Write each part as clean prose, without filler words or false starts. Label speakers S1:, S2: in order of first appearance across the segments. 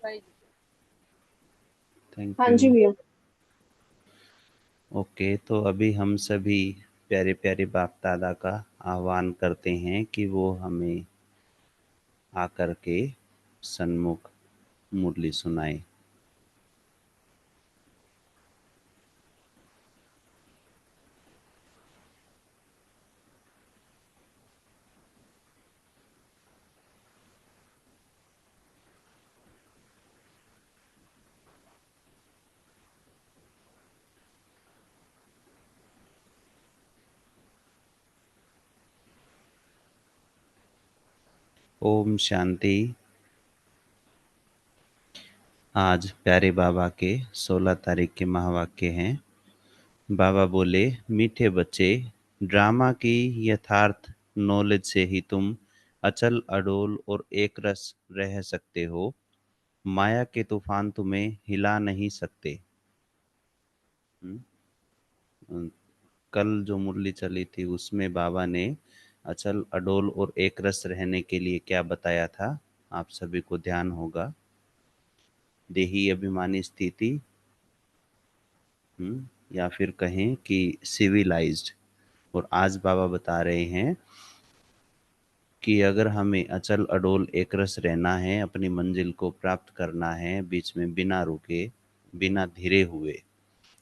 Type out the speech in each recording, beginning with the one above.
S1: Thank
S2: हाँ
S1: you.
S2: जी भैया।
S1: Okay, तो अभी हम सभी प्यारे प्यारे बाप दादा का आह्वान करते हैं कि वो हमें आकर के सन्मुख मुरली सुनाए। ओम शांति। आज प्यारे बाबा के 16 तारीख के महावाक्य हैं। बाबा बोले, मीठे बच्चे, ड्रामा की यथार्थ नॉलेज से ही तुम अचल अडोल और एक रस रह सकते हो। माया के तूफान तुम्हें हिला नहीं सकते। हम्म, कल जो मुरली चली थी उसमें बाबा ने अचल अडोल और एक रस रहने के लिए क्या बताया था, आप सभी को ध्यान होगा। देही अभिमानी स्थिति, या फिर कहें कि सिविलाइज्ड। और आज बाबा बता रहे हैं कि अगर हमें अचल अडोल एक रस रहना है, अपनी मंजिल को प्राप्त करना है बीच में बिना रुके, बिना धीरे हुए,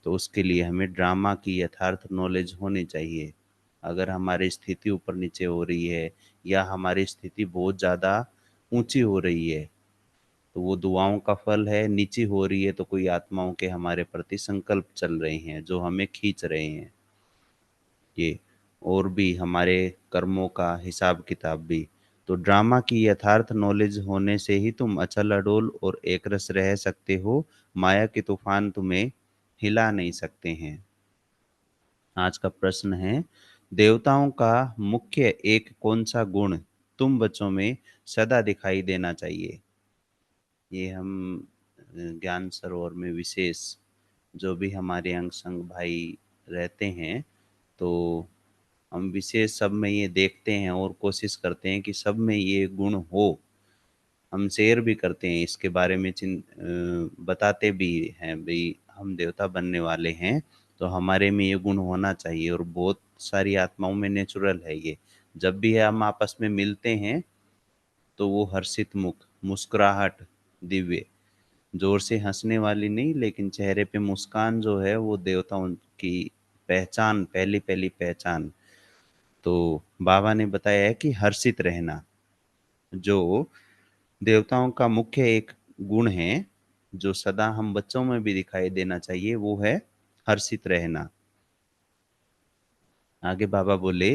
S1: तो उसके लिए हमें ड्रामा की यथार्थ नॉलेज होनी चाहिए। अगर हमारी स्थिति ऊपर नीचे हो रही है या हमारी स्थिति बहुत ज़्यादा ऊंची हो रही है, तो वो दुआओं का फल है। नीची हो रही है तो कोई आत्माओं के हमारे प्रति संकल्प चल रहे हैं जो हमें खींच रहे हैं। ये और भी हमारे कर्मों का हिसाब किताब भी। तो ड्रामा की यथार्थ नॉलेज होने से ही तुम अचल अडोल और एक रस रह सकते हो। माया के तूफान तुम्हें हिला नहीं सकते हैं। आज का प्रश्न है, देवताओं का मुख्य एक कौन सा गुण तुम बच्चों में सदा दिखाई देना चाहिए। ये हम ज्ञान सरोवर में विशेष जो भी हमारे अंग संग भाई रहते हैं, तो हम विशेष सब में ये देखते हैं और कोशिश करते हैं कि सब में ये गुण हो। हम शेयर भी करते हैं इसके बारे में, बताते भी हैं भाई हम देवता बनने वाले हैं, तो हमारे में ये गुण होना चाहिए। और बहुत सारी आत्माओं में नेचुरल है ये। जब भी हम आपस में मिलते हैं तो वो हर्षित मुख, मुस्कुराहट दिव्य, जोर से हंसने वाली नहीं, लेकिन चेहरे पे मुस्कान जो है वो देवताओं की पहचान, पहली पहली पहचान। तो बाबा ने बताया है कि हर्षित रहना जो देवताओं का मुख्य एक गुण है, जो सदा हम बच्चों में भी दिखाई देना चाहिए, वो है हर्षित रहना। आगे बाबा बोले,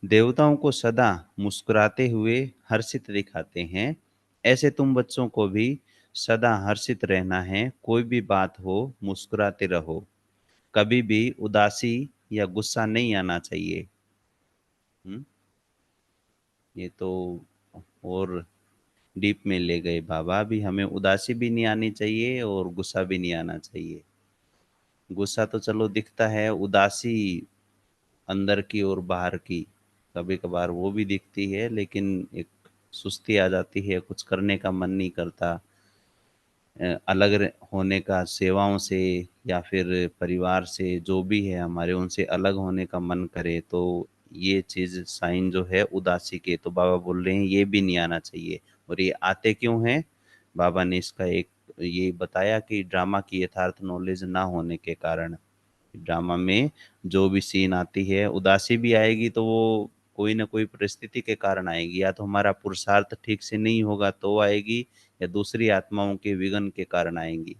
S1: देवताओं को सदा मुस्कुराते हुए हर्षित दिखाते हैं। ऐसे तुम बच्चों को भी सदा हर्षित रहना है। कोई भी बात हो मुस्कुराते रहो। कभी भी उदासी या गुस्सा नहीं आना चाहिए। हम्म, ये तो और डीप में ले गए बाबा। भी हमें उदासी भी नहीं आनी चाहिए और गुस्सा भी नहीं आना चाहिए। गुस्सा तो चलो दिखता है, उदासी अंदर की और बाहर की कभी कभार वो भी दिखती है, लेकिन एक सुस्ती आ जाती है, कुछ करने का मन नहीं करता। होने का सेवाओं से या फिर परिवार से जो भी है हमारे, उनसे अलग होने का मन करे, तो ये चीज़ साइन जो है उदासी के, तो बाबा बोल रहे हैं ये भी नहीं आना चाहिए। और ये आते क्यों हैं, बाबा ने इसका एक ये बताया कि ड्रामा की यथार्थ नॉलेज ना होने के कारण। ड्रामा में जो भी सीन आती है, उदासी भी आएगी तो वो कोई ना कोई परिस्थिति के कारण आएगी। या तो हमारा पुरुषार्थ ठीक से नहीं होगा तो आएगी, या दूसरी आत्माओं के विघ्न के कारण आएंगी।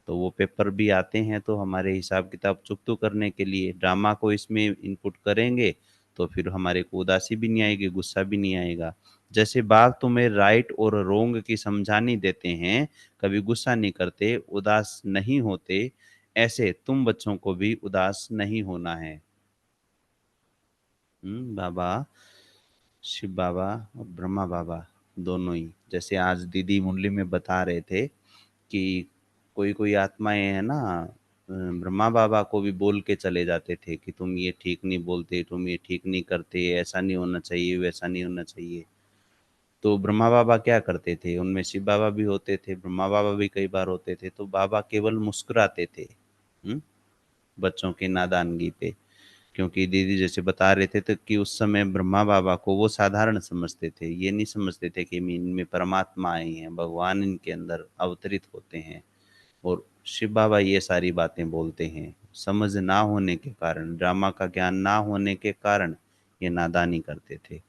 S1: तो वो पेपर भी आते हैं तो हमारे हिसाब किताब चुकतू करने के लिए ड्रामा को इसमें इनपुट करेंगे, तो फिर हमारे को उदासी भी नहीं आएगी, गुस्सा भी नहीं आएगा। जैसे बाप तुम्हें राइट और रोंग की समझानी देते हैं, कभी गुस्सा नहीं करते, उदास नहीं होते, ऐसे तुम बच्चों को भी उदास नहीं होना है। बाबा, शिव बाबा और ब्रह्मा बाबा दोनों ही, जैसे आज दीदी मुरली में बता रहे थे कि कोई कोई आत्माएं हैं ना, ब्रह्मा बाबा को भी बोल के चले जाते थे कि तुम ये ठीक नहीं बोलते, तुम ये ठीक नहीं करते, ऐसा नहीं होना चाहिए, वैसा नहीं होना चाहिए। तो ब्रह्मा बाबा क्या करते थे, उनमें शिव बाबा भी होते थे, ब्रह्मा बाबा भी कई बार होते थे, तो बाबा केवल मुस्कुराते थे बच्चों की नादानगी पे। क्योंकि दीदी जैसे बता रहे थे तो कि उस समय ब्रह्मा बाबा को वो साधारण समझते थे, ये नहीं समझते थे कि इनमें परमात्मा आए हैं, भगवान इनके अंदर अवतरित होते हैं। और शिव बाबा ये सारी बातें बोलते हैं, समझ ना होने के कारण, ड्रामा का ज्ञान ना होने के कारण ये नादानी करते थे।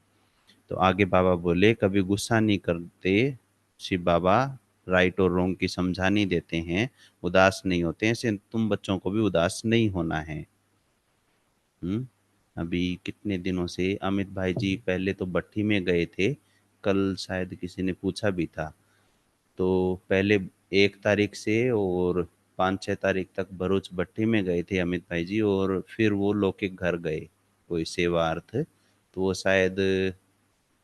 S1: तो आगे बाबा बोले, कभी गुस्सा नहीं करते शिव बाबा, राइट और रॉन्ग की समझानी देते हैं, उदास नहीं होते हैं, ऐसे तुम बच्चों को भी उदास नहीं होना है। अभी कितने दिनों से अमित भाई जी पहले तो भट्टी में गए थे, कल शायद किसी ने पूछा भी था। तो पहले 1 तारीख से और 5-6 तारीख तक भरूच भट्टी में गए थे अमित भाई जी, और फिर वो लौकिक घर गए कोई सेवार्थ। तो वो शायद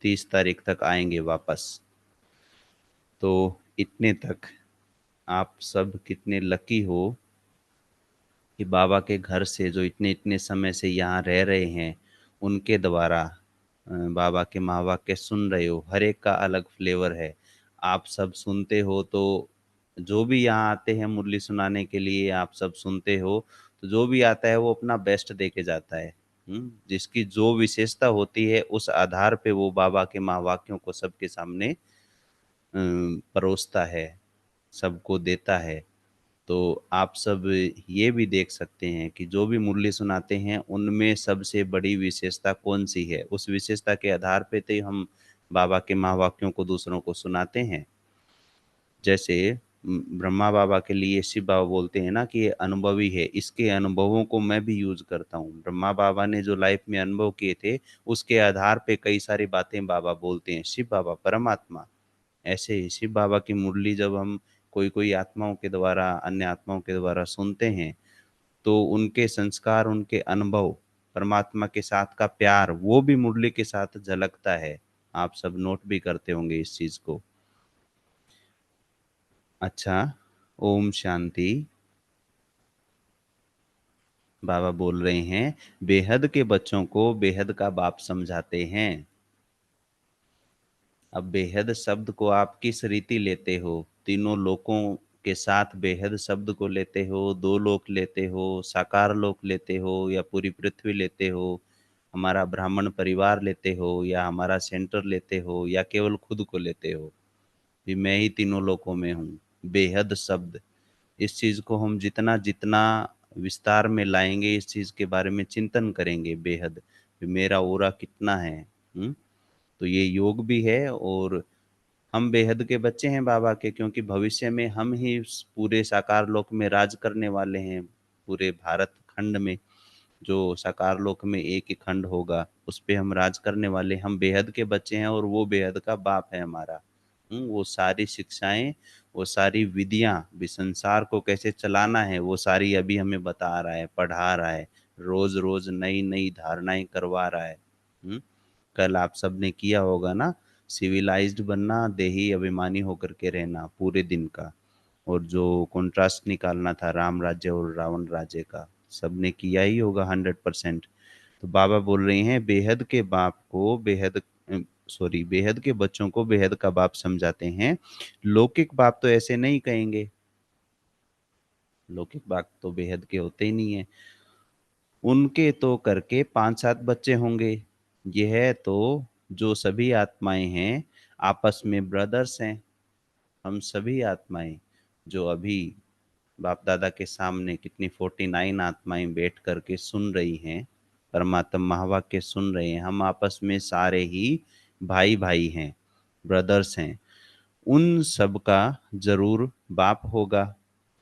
S1: 30 तारीख तक आएंगे वापस। तो इतने तक आप सब कितने लकी हो कि बाबा के घर से जो इतने इतने समय से यहाँ रह रहे हैं, उनके द्वारा बाबा के महावाक्य सुन रहे हो। हर एक का अलग फ्लेवर है। आप सब सुनते हो तो जो भी यहाँ आते हैं मुरली सुनाने के लिए, आप सब सुनते हो तो जो भी आता है वो अपना बेस्ट दे के जाता है। जिसकी जो विशेषता होती है उस आधार पे वो बाबा के महावाक्यों को सबके सामने परोसता है, सबको देता है। तो आप सब ये भी देख सकते हैं कि जो भी मुरली सुनाते हैं उनमें सबसे बड़ी विशेषता कौन सी है, उस विशेषता के आधार पे तो हम बाबा के महावाक्यों को दूसरों को सुनाते हैं। जैसे ब्रह्मा बाबा के लिए शिव बाबा बोलते हैं ना कि ये अनुभवी है, इसके अनुभवों को मैं भी यूज करता हूँ। ब्रह्मा बाबा ने जो लाइफ में अनुभव किए थे उसके आधार पे कई सारी बातें बाबा बोलते हैं, शिव बाबा परमात्मा। ऐसे ही शिव बाबा की मुरली जब हम कोई कोई आत्माओं के द्वारा, अन्य आत्माओं के द्वारा सुनते हैं, तो उनके संस्कार, उनके अनुभव, परमात्मा के साथ का प्यार वो भी मुरली के साथ झलकता है। आप सब नोट भी करते होंगे इस चीज को। अच्छा, ओम शांति। बाबा बोल रहे हैं, बेहद के बच्चों को बेहद का बाप समझाते हैं। अब बेहद शब्द को आप किस रीति लेते हो? तीनों लोकों के साथ बेहद शब्द को लेते हो, दो लोक लेते हो, साकार लोक लेते हो, या पूरी पृथ्वी लेते हो, हमारा ब्राह्मण परिवार लेते हो, या हमारा सेंटर लेते हो, या केवल खुद को लेते हो कि मैं ही तीनों लोकों में हूँ? बेहद शब्द, इस चीज को हम जितना जितना विस्तार में लाएंगे, इस चीज के बारे में चिंतन करेंगे, बेहद मेरा ओरा कितना है। तो ये योग भी है। और हम बेहद के बच्चे हैं बाबा के, क्योंकि भविष्य में हम ही उस पूरे साकार लोक में राज करने वाले हैं। पूरे भारत खंड में जो साकार लोक में एक ही खंड होगा उस पे हम राज करने वाले, हम बेहद के बच्चे हैं और वो बेहद का बाप है हमारा। वो सारी शिक्षाएं, वो सारी विधियां भी, संसार को कैसे चलाना है वो सारी अभी हमें बता रहा है, पढ़ा रहा है, रोज रोज नई नई धारणाएं करवा रहा है। कल आप सबने किया होगा ना, सिविलाइज्ड बनना, देही अभिमानी होकर के रहना पूरे दिन का, और जो कॉन्ट्रास्ट निकालना था राम राज्य और रावण राज्य का, सबने किया ही होगा 100%। तो बाबा बोल रहे हैं, बेहद के बाप को बेहद, सॉरी, बेहद के बच्चों को बेहद का बाप समझाते हैं। लौकिक बाप तो ऐसे नहीं कहेंगे, लौकिक बाप तो बेहद के होते ही नहीं है। उनके तो करके 5-7 बच्चे होंगे। यह तो जो सभी आत्माएं हैं आपस में ब्रदर्स हैं। हम सभी आत्माएं जो अभी बाप दादा के सामने कितनी 49 आत्माएं बैठ करके सुन रही हैं, परमात्मा महावाक्य सुन रहे हैं, हम आपस में सारे ही भाई भाई हैं, ब्रदर्स हैं। उन सब का जरूर बाप होगा।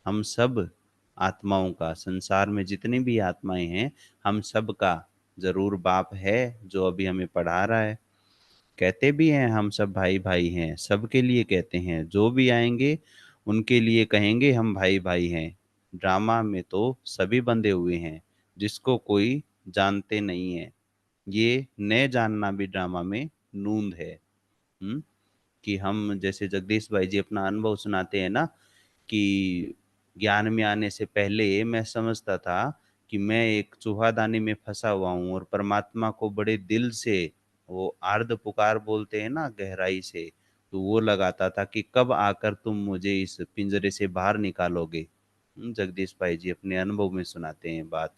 S1: हम सब आत्माओं का, संसार में जितनी भी आत्माएं हैं, हम सब का जरूर बाप है, जो अभी हमें पढ़ा रहा है। कहते भी हैं हम सब भाई भाई हैं, सबके लिए कहते हैं, जो भी आएंगे उनके लिए कहेंगे हम भाई भाई हैं। ड्रामा में तो सभी बंधे हुए हैं, जिसको कोई जानते नहीं है। ये न जानना भी ड्रामा में नूंद है। हम्म कि हम जैसे जगदीश भाई जी अपना अनुभव सुनाते हैं ना, कि ज्ञान में आने से पहले मैं समझता था कि मैं एक चूहादानी में फंसा हुआ हूँ और परमात्मा को बड़े दिल से वो आर्द पुकार बोलते हैं ना गहराई से, तो वो लगाता था कि कब आकर तुम मुझे इस पिंजरे से बाहर निकालोगे। जगदीश भाई जी अपने अनुभव में सुनाते हैं बात।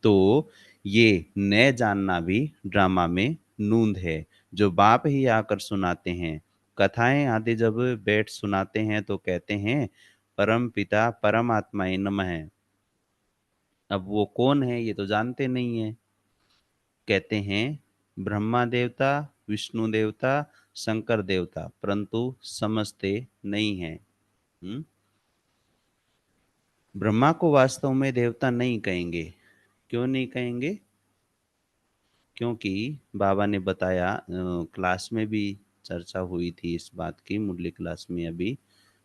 S1: तो ये न जानना भी ड्रामा में नूंद है, जो बाप ही आकर सुनाते हैं। कथाएं आदि जब बैठ सुनाते हैं तो कहते हैं परम पिता परमात्माए नमः। अब वो कौन है ये तो जानते नहीं है। कहते हैं ब्रह्मा देवता, विष्णु देवता, शंकर देवता, परंतु समझते नहीं है। हम्म? ब्रह्मा को वास्तव में देवता नहीं कहेंगे। क्यों नहीं कहेंगे? क्योंकि बाबा ने बताया, क्लास में भी चर्चा हुई थी इस बात की, मुरली क्लास में अभी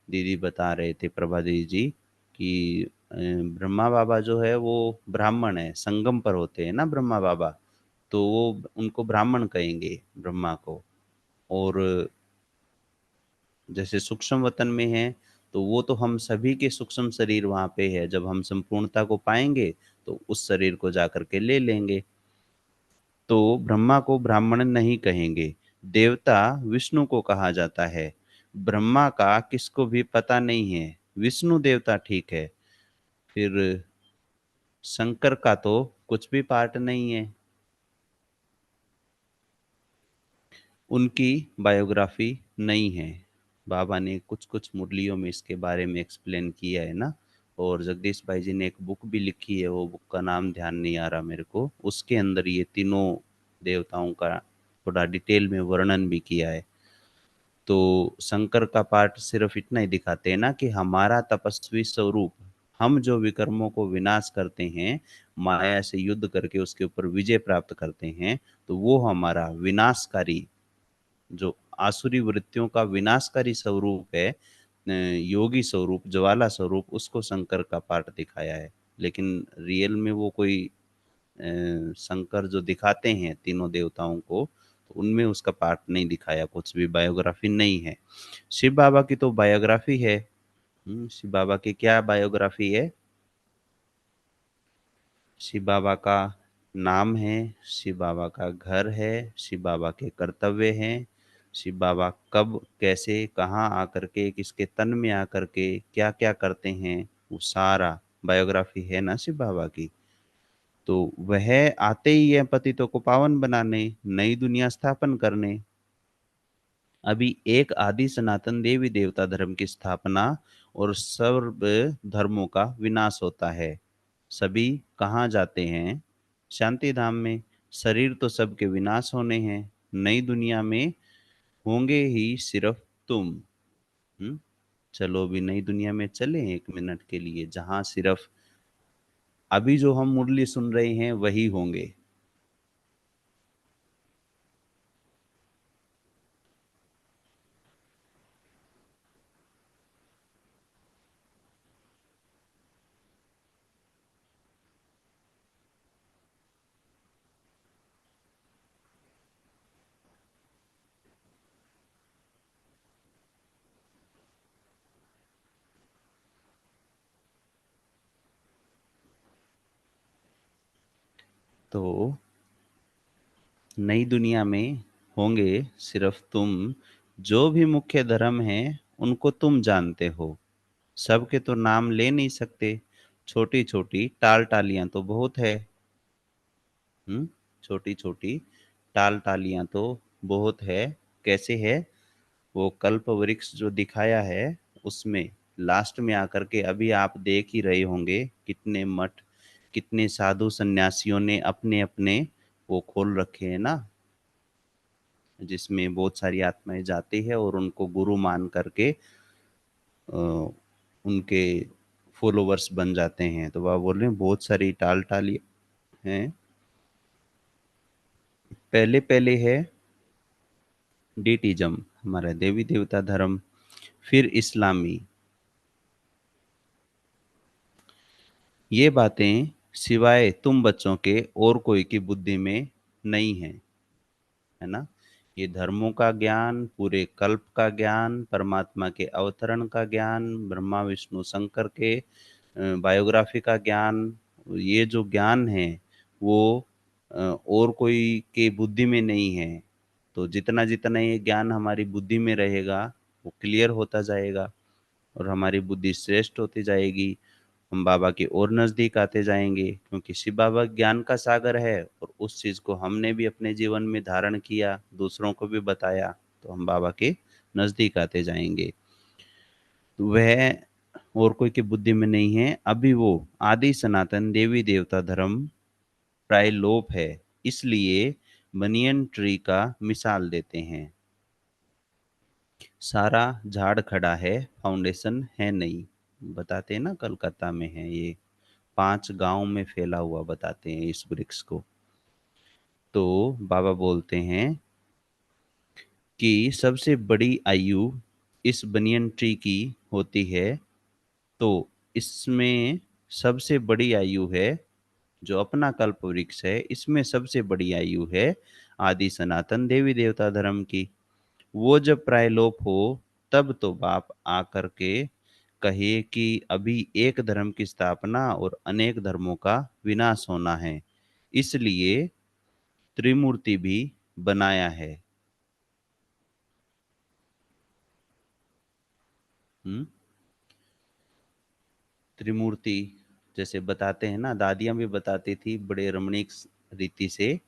S1: दीदी बता रहे थे, प्रभा दीदी जी, कि ब्रह्मा बाबा जो है वो ब्राह्मण है, संगम पर होते हैं ना ब्रह्मा बाबा, तो वो उनको ब्राह्मण कहेंगे ब्रह्मा को। और जैसे सूक्ष्म वतन में है, तो वो तो हम सभी के सूक्ष्म शरीर वहां पे है, जब हम संपूर्णता को पाएंगे तो उस शरीर को जाकर के ले लेंगे। तो ब्रह्मा को ब्राह्मण नहीं कहेंगे। देवता विष्णु को कहा जाता है। ब्रह्मा का किसको भी पता नहीं है, विष्णु देवता ठीक है। फिर शंकर का तो कुछ भी पार्ट नहीं है। उनकी बायोग्राफी नहीं है। बाबा ने कुछ कुछ मुरलियों में इसके बारे में एक्सप्लेन किया है ना। और जगदीश भाई जी ने एक बुक भी लिखी है, वो बुक का नाम ध्यान नहीं आ रहा मेरे को, उसके अंदर ये तीनों देवताओं का थोड़ा डिटेल में वर्णन भी किया है। तो शंकर का पार्ट सिर्फ इतना ही दिखाते हैं ना कि हमारा तपस्वी स्वरूप, हम जो विकर्मों को विनाश करते हैं, माया से युद्ध करके उसके ऊपर विजय प्राप्त करते हैं, तो वो हमारा विनाशकारी, जो आसुरी वृत्तियों का विनाशकारी स्वरूप है, योगी स्वरूप, ज्वाला स्वरूप, उसको शंकर का पार्ट दिखाया है। लेकिन रियल में वो कोई शंकर जो दिखाते हैं तीनों देवताओं को, तो उनमें उसका पार्ट नहीं दिखाया, कुछ भी बायोग्राफी नहीं है। शिव बाबा की तो बायोग्राफी है। शिव बाबा की क्या बायोग्राफी है? शिव बाबा का नाम है, शिव बाबा का घर है, शिव बाबा के कर्तव्य हैं, शिव बाबा कब कैसे कहाँ आकर के किसके तन में आकर के क्या क्या करते हैं, वो सारा बायोग्राफी है ना शिव बाबा की। तो वह आते ही है पतितों को पावन बनाने, नई दुनिया स्थापन करने। अभी एक आदि सनातन देवी देवता धर्म की स्थापना और सर्व धर्मों का विनाश होता है। सभी कहाँ जाते हैं? शांति धाम में। शरीर तो सबके विनाश होने हैं, नई दुनिया में होंगे ही सिर्फ तुम। हम्म? चलो अभी नई दुनिया में चले 1 मिनट के लिए, जहां सिर्फ अभी जो हम मुरली सुन रहे हैं वही होंगे। तो नई दुनिया में होंगे सिर्फ तुम। जो भी मुख्य धर्म है उनको तुम जानते हो, सबके तो नाम ले नहीं सकते। छोटी छोटी टाल टालियां तो बहुत है। हम्म? छोटी छोटी टाल टालियां तो बहुत है। कैसे है? वो कल्प वृक्ष जो दिखाया है, उसमें लास्ट में आकर के अभी आप देख ही रहे होंगे कितने मठ, कितने साधु सन्यासियों ने अपने अपने वो खोल रखे हैं ना, जिसमें बहुत सारी आत्माएं जाती है और उनको गुरु मान करके अ, उनके फॉलोवर्स बन जाते हैं। तो वह बोल रहे हैं बहुत सारी टाल टाली हैं। पहले पहले है डीटिज्म, हमारा देवी देवता धर्म। फिर इस्लामी। ये बातें सिवाय तुम बच्चों के और कोई की बुद्धि में नहीं है, है ना। ये धर्मों का ज्ञान, पूरे कल्प का ज्ञान, परमात्मा के अवतरण का ज्ञान, ब्रह्मा विष्णु शंकर के बायोग्राफी का ज्ञान, ये जो ज्ञान है वो और कोई के बुद्धि में नहीं है। तो जितना-जितना ये ज्ञान हमारी बुद्धि में रहेगा, वो क्लियर होता जाएगा और हमारी बुद्धि श्रेष्ठ होती जाएगी। हम बाबा के और नज़दीक आते जाएँगे, क्योंकि शिव बाबा ज्ञान का सागर है और उस चीज़ को हमने भी अपने जीवन में धारण किया, दूसरों को भी बताया, तो हम बाबा के नज़दीक आते जाएँगे। तो वह और कोई की बुद्धि में नहीं है, अभी वो आदि सनातन देवी-देवता धर्म प्राय लोप है, इसलिए बनियन ट्री का मिसाल देते हैं। सारा झाड़ खड़ा है, फाउंडेशन है नहीं। बताते हैं ना, कलकत्ता में है ये, 5 गाँव में फैला हुआ बताते हैं इस वृक्ष को। तो बाबा बोलते हैं कि सबसे बड़ी आयु इस बनियन ट्री की होती है, तो इसमें सबसे बड़ी आयु है, जो अपना कल्प वृक्ष है, इसमें सबसे बड़ी आयु है आदि सनातन देवी देवता धर्म की। वो जब प्रायलोप हो, तब तो बाप आकर के कहे कि अभी एक धर्म की स्थापना और अनेक धर्मों का विनाश होना है, इसलिए त्रिमूर्ति भी बनाया है। हम्म। त्रिमूर्ति जैसे बताते हैं ना, दादियां भी बताती थी बड़े रमणीक रीति से,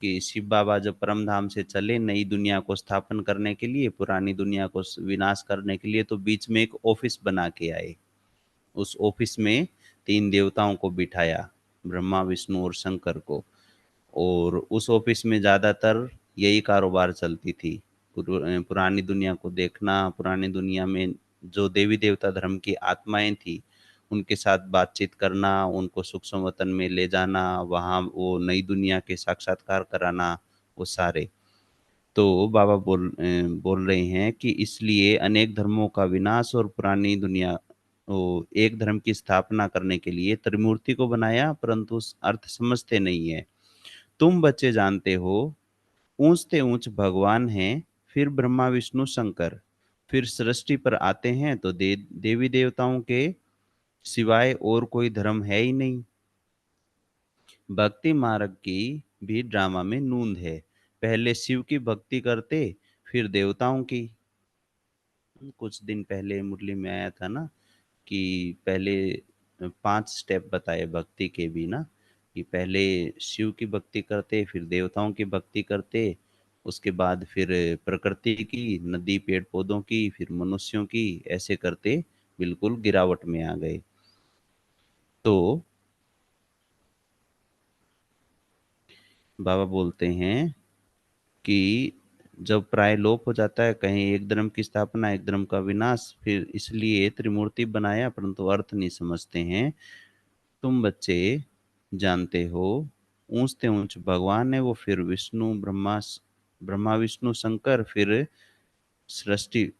S1: कि शिव बाबा जब परम धाम से चले नई दुनिया को स्थापन करने के लिए, पुरानी दुनिया को विनाश करने के लिए, तो बीच में एक ऑफिस बना के आए। उस ऑफिस में 3 देवताओं को बिठाया, ब्रह्मा, विष्णु और शंकर को। और उस ऑफिस में ज़्यादातर यही कारोबार चलती थी, पुरानी दुनिया को देखना, पुरानी दुनिया में जो देवी देवता धर्म की आत्माएं थी, उनके साथ बातचीत करना, उनको सूक्ष्म वतन में ले जाना, वहाँ वो नई दुनिया के साक्षात्कार कराना, वो सारे। तो बाबा बोल रहे हैं कि इसलिए अनेक धर्मों का विनाश और पुरानी दुनिया, वो एक धर्म की स्थापना करने के लिए त्रिमूर्ति को बनाया, परंतु उस अर्थ समझते नहीं है। तुम बच्चे जानते हो, ऊंचते ऊंच भगवान हैं, फिर ब्रह्मा विष्णु शंकर, फिर सृष्टि पर आते हैं तो देवी देवताओं के सिवाय और कोई धर्म है ही नहीं। भक्ति मार्ग की भी ड्रामा में नूंद है, पहले शिव की भक्ति करते, फिर देवताओं की। कुछ दिन पहले मुरली में आया था ना, कि पहले 5 स्टेप बताए भक्ति के भी ना, कि पहले शिव की भक्ति करते, फिर देवताओं की भक्ति करते, उसके बाद फिर प्रकृति की, नदी पेड़ पौधों की, फिर मनुष्यों की, ऐसे करते बिल्कुल गिरावट में आ गए। तो बाबा बोलते हैं कि जब प्राय लोप हो जाता है, कहीं एक धर्म की स्थापना, एक धर्म का विनाश, फिर इसलिए त्रिमूर्ति बनाया, परंतु अर्थ नहीं समझते हैं। तुम बच्चे जानते हो, ऊंचते ऊंच भगवान है वो, फिर विष्णु ब्रह्मा, ब्रह्मा विष्णु शंकर, फिर सृष्टि,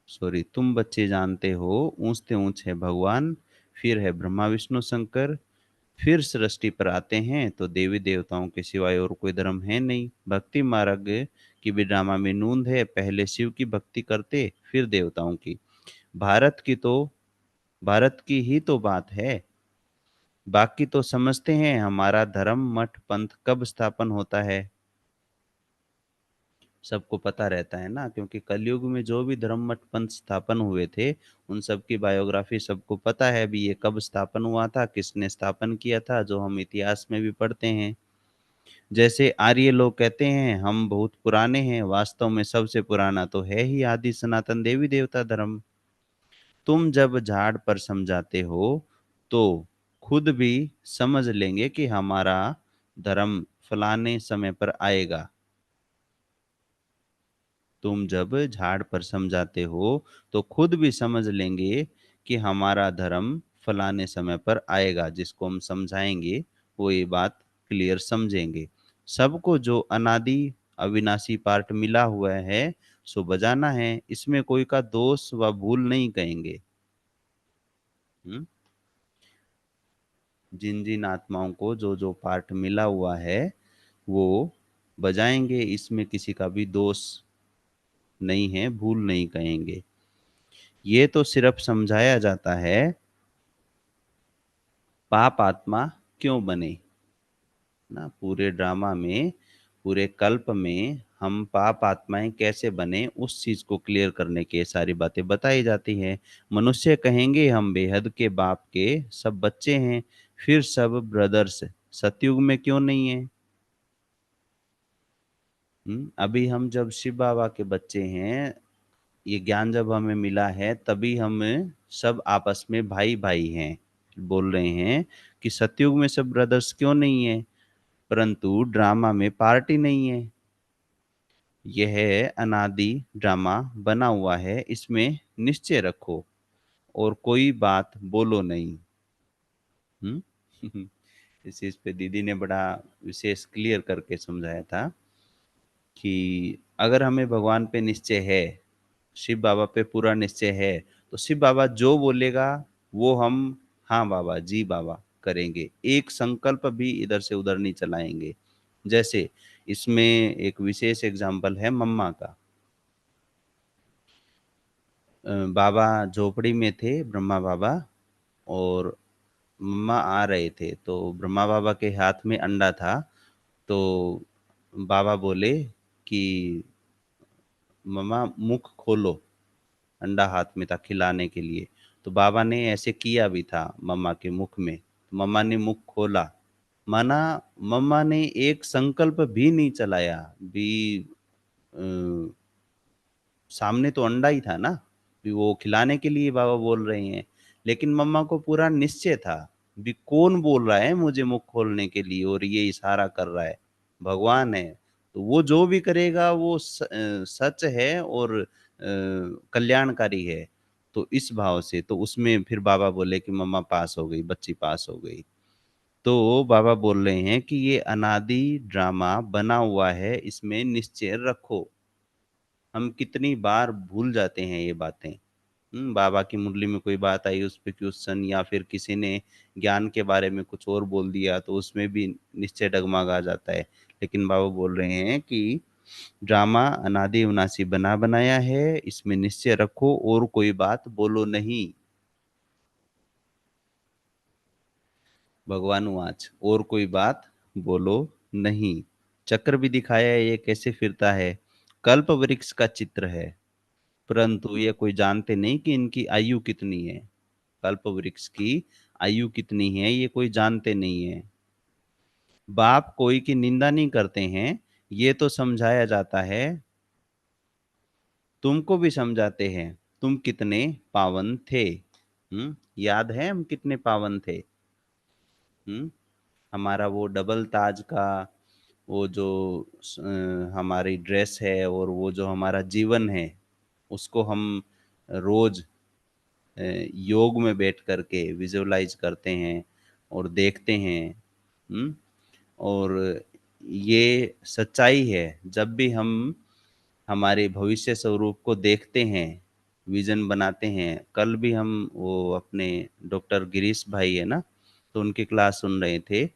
S1: सॉरी, तुम बच्चे जानते हो, ऊंचते ऊंच है भगवान, फिर है ब्रह्मा विष्णु शंकर, फिर सृष्टि पर आते हैं तो देवी देवताओं के सिवाय और कोई धर्म है नहीं। भक्ति मार्ग की विड्रामा में नूंद है, पहले शिव की भक्ति करते, फिर देवताओं की। भारत की तो भारत की ही तो बात है, बाकी तो समझते हैं हमारा धर्म मठ पंथ कब स्थापन होता है। सबको पता रहता है ना, क्योंकि कलयुग में जो भी धर्म मठ पंथ स्थापन हुए थे, उन सब की बायोग्राफी सबको पता है भी, ये कब स्थापन हुआ था, किसने स्थापन किया था, जो हम इतिहास में भी पढ़ते हैं। जैसे आर्य लोग कहते हैं हम बहुत पुराने हैं, वास्तव में सबसे पुराना तो है ही आदि सनातन देवी देवता धर्म। तुम जब झाड़ पर समझाते हो, तो खुद भी समझ लेंगे कि हमारा धर्म फलाने समय पर आएगा। तुम जब झाड़ पर समझाते हो, तो खुद भी समझ लेंगे कि हमारा धर्म फलाने समय पर आएगा। जिसको हम समझाएंगे, वो ये बात क्लियर समझेंगे। सबको जो अनादि अविनाशी पार्ट मिला हुआ है, सो बजाना है, इसमें कोई का दोष व भूल नहीं कहेंगे। हम्म। जिन जिन आत्माओं को जो जो पार्ट मिला हुआ है, वो बजाएंगे, इसमें किसी का भी दोष नहीं है, भूल नहीं कहेंगे। ये तो सिर्फ समझाया जाता है, पाप आत्मा क्यों बने। ना पूरे ड्रामा में, पूरे कल्प में हम पाप आत्माएँ कैसे बने, उस चीज़ को क्लियर करने के सारी बातें बताई जाती हैं। मनुष्य कहेंगे हम बेहद के बाप के सब बच्चे हैं, फिर सब ब्रदर्स सतयुग में क्यों नहीं है? अभी हम जब शिव बाबा के बच्चे हैं, ये ज्ञान जब हमें मिला है, तभी हम सब आपस में भाई-भाई हैं। बोल रहे हैं कि सतयुग में सब ब्रदर्स क्यों नहीं है? परंतु ड्रामा में पार्टी नहीं है। यह अनादि ड्रामा बना हुआ है, इसमें निश्चय रखो और कोई बात बोलो नहीं। हुँ? इस चीज़ पे दीदी ने बड़ा विशेष क्लियर करके समझाया था कि अगर हमें भगवान पे निश्चय है, शिव बाबा पे पूरा निश्चय है, तो शिव बाबा जो बोलेगा वो हम हाँ बाबा, जी बाबा करेंगे। एक संकल्प भी इधर से उधर नहीं चलाएँगे। जैसे इसमें एक विशेष एग्ज़ाम्पल है मम्मा का। बाबा झोपड़ी में थे ब्रह्मा बाबा और मम्मा आ रहे थे, तो ब्रह्मा बाबा के हाथ में अंडा था, तो बाबा बोले कि मम्मा मुख खोलो, अंडा हाथ में था खिलाने के लिए। तो बाबा ने ऐसे किया भी था मम्मा के मुख में, तो मम्मा ने मुख खोला। माना मम्मा ने एक संकल्प भी नहीं चलाया, भी अ सामने तो अंडा ही था ना, कि वो खिलाने के लिए बाबा बोल रहे हैं। लेकिन मम्मा को पूरा निश्चय था, भी कौन बोल रहा है मुझे मुँह खोलने के लिए और ये इशारा कर रहा है, भगवान है। तो वो जो भी करेगा वो सच है और कल्याणकारी है। तो इस भाव से तो उसमें फिर बाबा बोले कि मम्मा पास हो गई, बच्ची पास हो गई। तो बाबा बोल रहे हैं कि ये अनादि ड्रामा बना हुआ है, इसमें निश्चय रखो। हम कितनी बार भूल जाते हैं ये बातें। बाबा की मुरली में कोई बात आई, उस पे क्वेश्चन या फिर किसी ने ज्ञान के बारे में कुछ और बोल दिया, तो उसमें भी निश्चय डगमगा जाता है। लेकिन बाबा बोल रहे हैं कि ड्रामा अनादि-विनाशी बना बनाया है, इसमें निश्चय रखो और कोई बात बोलो नहीं। भगवान वाच और कोई बात बोलो नहीं। चक्र भी दिखाया है ये कैसे फिरता है, कल्प वृक्ष का चित्र है। परंतु ये कोई जानते नहीं कि इनकी आयु कितनी है। कल्प वृक्ष की आयु कितनी है ये कोई जानते नहीं है। बाप कोई की निंदा नहीं करते हैं, ये तो समझाया जाता है, तुमको भी समझाते हैं, तुम कितने पावन थे। याद है हम कितने पावन थे? हुँ? हमारा वो डबल ताज का वो जो हमारी ड्रेस है और वो जो हमारा जीवन है, उसको हम रोज़ योग में बैठ कर के विजुअलाइज करते हैं और देखते हैं। हुँ? और ये सच्चाई है, जब भी हम हमारे भविष्य स्वरूप को देखते हैं, विज़न बनाते हैं। कल भी हम वो अपने डॉक्टर गिरीश भाई है ना, तो उनकी क्लास सुन रहे थे,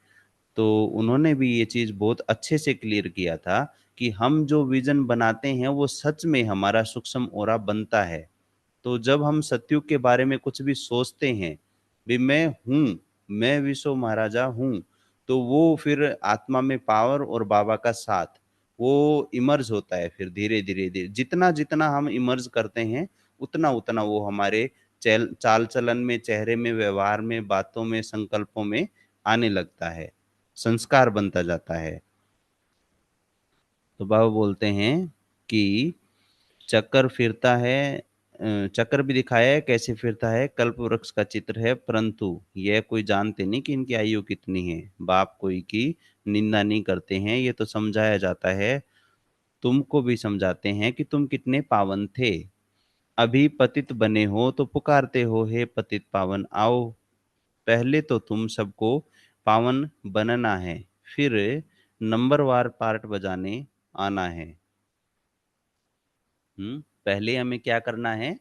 S1: तो उन्होंने भी ये चीज़ बहुत अच्छे से क्लियर किया था कि हम जो विज़न बनाते हैं, वो सच में हमारा सूक्ष्म ऑरा बनता है। तो जब हम सतयुग के बारे में कुछ भी सोचते हैं, भी मैं हूँ, मैं विश्व महाराजा हूँ, तो वो फिर आत्मा में पावर और बाबा का साथ, वो इमर्ज होता है फिर धीरे-धीरे, धीरे जितना-जितना हम इमर्ज करते हैं, उतना-उतना वो हमारे चाल-चलन में, चेहरे में, व्यवहार में, बातों में, संकल्पों में आने लगता है, संस्कार बनता जाता है। तो बाबा बोलते हैं कि चक्कर फिरता है, चक्र भी दिखाया है कैसे फिरता है, कल्प वृक्ष का चित्र है, परंतु यह कोई जानते नहीं कि इनकी आयु कितनी है। बाप कोई की निंदा नहीं करते हैं, ये तो समझाया जाता है, तुमको भी समझाते हैं कि तुम कितने पावन थे। अभी पतित बने हो तो पुकारते हो, हे पतित पावन आओ। पहले तो तुम सबको पावन बनना है, फिर नंबरवार पार्ट बजाने आना है। पहले हमें क्या करना है?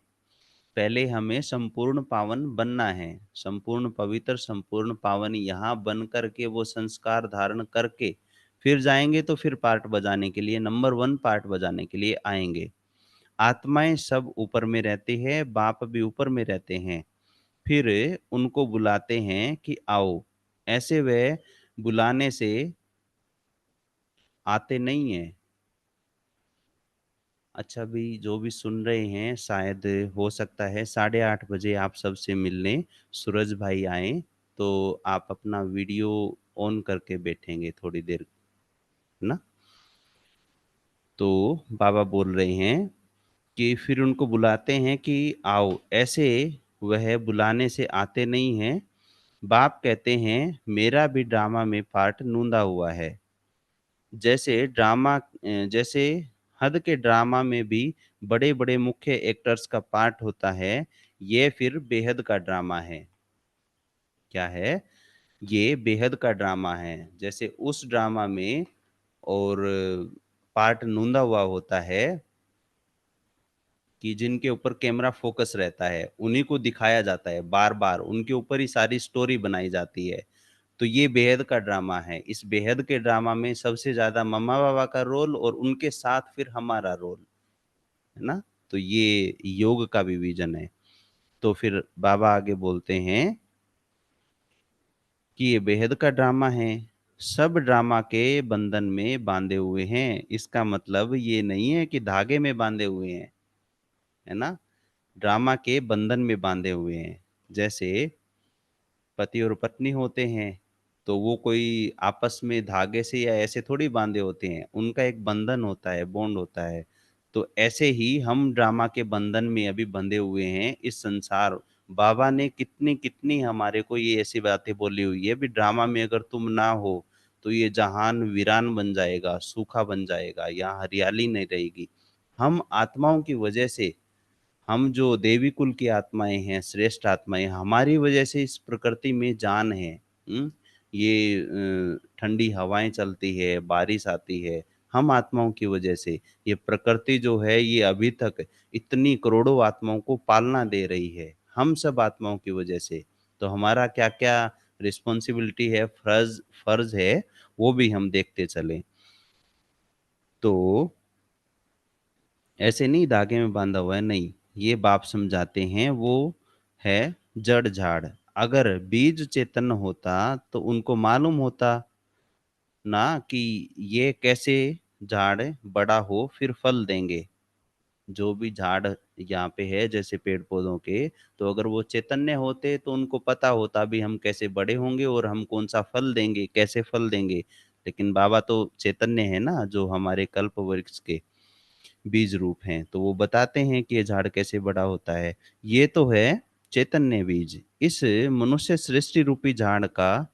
S1: पहले हमें संपूर्ण पावन बनना है, संपूर्ण पवित्र, संपूर्ण पावन यहाँ बन कर के वो संस्कार धारण करके, फिर जाएँगे तो फिर पार्ट बजाने के लिए नंबर 1 पार्ट बजाने के लिए आएँगे। आत्माएँ सब ऊपर में रहती हैं, बाप भी ऊपर में रहते हैं। फिर उनको बुलाते हैं कि आओ, ऐसे वह बुलाने से आते नहीं हैं। अच्छा भी जो भी सुन रहे हैं शायद हो सकता है 8:30 बजे आप सबसे मिलने सूरज भाई आए, तो आप अपना वीडियो ऑन करके बैठेंगे थोड़ी देर, है ना? तो बाबा बोल रहे हैं कि फिर उनको बुलाते हैं कि आओ, ऐसे वह बुलाने से आते नहीं हैं। बाप कहते हैं मेरा भी ड्रामा में पार्ट नूंदा हुआ है। जैसे हद के ड्रामा में भी बड़े-बड़े मुख्य एक्टर्स का पार्ट होता है, ये फिर बेहद का ड्रामा है। क्या है? ये बेहद का ड्रामा है। जैसे उस ड्रामा में और पार्ट नूंदा हुआ होता है कि जिनके ऊपर कैमरा फोकस रहता है, उन्हीं को दिखाया जाता है बार-बार, उनके ऊपर ही सारी स्टोरी बनाई जाती है। तो ये बेहद का ड्रामा है। इस बेहद के ड्रामा में सबसे ज़्यादा मम्मा-पापा का रोल और उनके साथ फिर हमारा रोल, है ना? तो ये योग का भी विज़न है। तो फिर बाबा आगे बोलते हैं कि ये बेहद का ड्रामा है। सब ड्रामा के बंधन में बाँधे हुए हैं। इसका मतलब ये नहीं है कि धागे में बाँधे हुए हैं, है ना? ड्रामा के बंधन में बाँधे हुए हैं। जैसे पति और पत्नी होते हैं, तो वो कोई आपस में धागे से या ऐसे थोड़ी बाँधे होते हैं, उनका एक बंधन होता है, बॉन्ड होता है। तो ऐसे ही हम ड्रामा के बंधन में अभी बंधे हुए हैं, इस संसार बाबा ने कितनी-कितनी हमारे को ये ऐसी बातें बोली हुई है, अभी ड्रामा में अगर तुम ना हो, तो ये जहान वीरान बन जाएगा, सूखा बन जाएगा, यहाँ हरियाली नहीं रहेगी। हम आत्माओं की वजह से हम जो देवी कुल की आत्माएँ हैं, श्रेष्ठ आत्माएँ, हमारी वजह से इस प्रकृति में जान है। ये ठंडी हवाएँ चलती है, बारिश आती है, हम आत्माओं की वजह से। ये प्रकृति जो है, ये अभी तक इतनी करोड़ों आत्माओं को पालना दे रही है, हम सब आत्माओं की वजह से। तो हमारा क्या-क्या रिस्पॉन्सिबिलिटी है, फ़र्ज़ है, वो भी हम देखते चलें। तो ऐसे नहीं धागे में बाँधा हुआ है, नहीं। ये बाप समझाते हैं वो है जड़-झाड़। अगर बीज चैतन्य होता तो उनको मालूम होता ना कि ये कैसे झाड़ बड़ा हो फिर फल देंगे। जो भी झाड़ यहाँ पे है जैसे पेड़-पौधों के, तो अगर वो चैतन्य होते तो उनको पता होता भी हम कैसे बड़े होंगे और हम कौन-सा फल देंगे, कैसे फल देंगे। लेकिन बाबा तो चैतन्य है ना, जो हमारे कल्प वृक्ष के बीज रूप हैं, तो वो बताते हैं कि ये झाड़ कैसे बड़ा होता है। ये तो है चैतन्य बीज। इस मनुष्य सृष्टि रूपी झाड़ का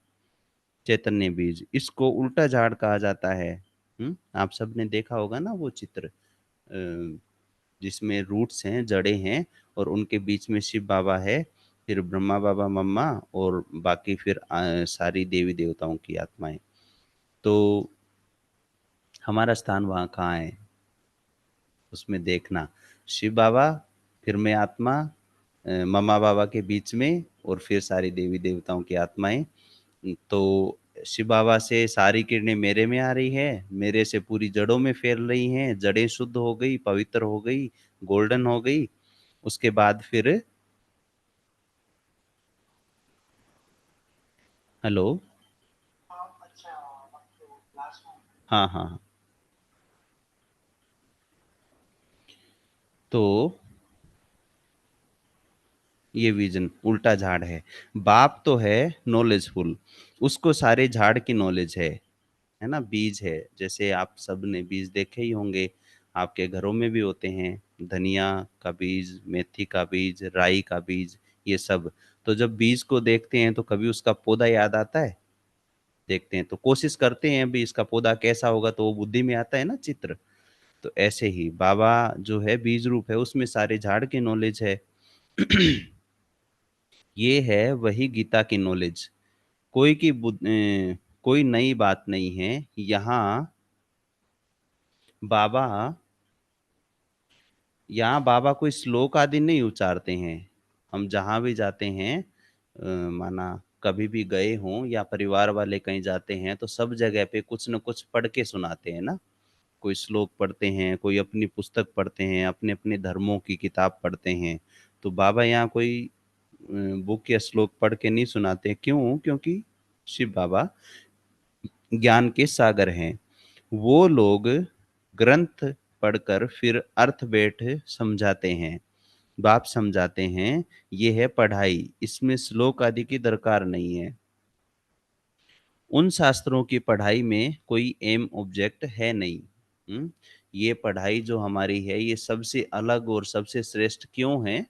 S1: चैतन्य बीज, इसको उल्टा झाड़ कहा जाता है। आप सबने देखा होगा ना वो चित्र, जिसमें रूट्स हैं, जड़ें हैं और उनके बीच में शिव बाबा है, फिर ब्रह्मा बाबा, मम्मा और बाकी फिर सारी देवी-देवताओं की आत्माएँ। तो हमारा स्थान वहाँ कहाँ है? उसमें देखना, शिव बाबा, फिर मैं आत्मा, मम्मा बाबा के बीच में और फिर सारी देवी-देवताओं की आत्माएँ। तो शिव बाबा से सारी किरणें मेरे में आ रही है, मेरे से पूरी जड़ों में फैल रही हैं, जड़ें शुद्ध हो गई, पवित्र हो गई, गोल्डन हो गई। उसके बाद फिर हेलो? हाँ, हाँ, हाँ। तो ये विज़न उल्टा झाड़ है। बाप तो है नॉलेजफुल, उसको सारे झाड़ की नॉलेज है ना? बीज है, जैसे आप सबने बीज देखे ही होंगे, आपके घरों में भी होते हैं, धनिया का बीज, मेथी का बीज, राई का बीज, ये सब। तो जब बीज को देखते हैं तो कभी उसका पौधा याद आता है? देखते हैं तो कोशिश करते हैं अभी इसका पौधा कैसा होगा तो वो बुद्धि में आता है ना चित्र। तो ऐसे ही बाबा जो है बीज रूप है उसमें सारे झाड़ की नॉलेज है। ये है वही गीता की नॉलेज। कोई नई बात नहीं है। यहाँ बाबा यहाँ बाबा कोई श्लोक आदि नहीं उच्चारते हैं। हम जहाँ भी जाते हैं, माना कभी भी गए हों या परिवार वाले कहीं जाते हैं तो सब जगह पे कुछ न कुछ पढ़ के सुनाते हैं ना। कोई श्लोक पढ़ते हैं, कोई अपनी पुस्तक पढ़ते हैं, अपने-अपने धर्मों की किताब पढ़ते हैं। तो बाबा यहाँ कोई बुक या श्लोक पढ़ के नहीं सुनाते। क्यों? क्योंकि शिव बाबा ज्ञान के सागर हैं। वो लोग ग्रंथ पढ़कर फिर अर्थ बैठ समझाते हैं, बाप समझाते हैं। ये है पढ़ाई, इसमें श्लोक आदि की दरकार नहीं है। उन शास्त्रों की पढ़ाई में कोई एम ऑब्जेक्ट है नहीं। ये पढ़ाई जो हमारी है, ये सबसे अलग और सबसे श्रेष्ठ क्यों है?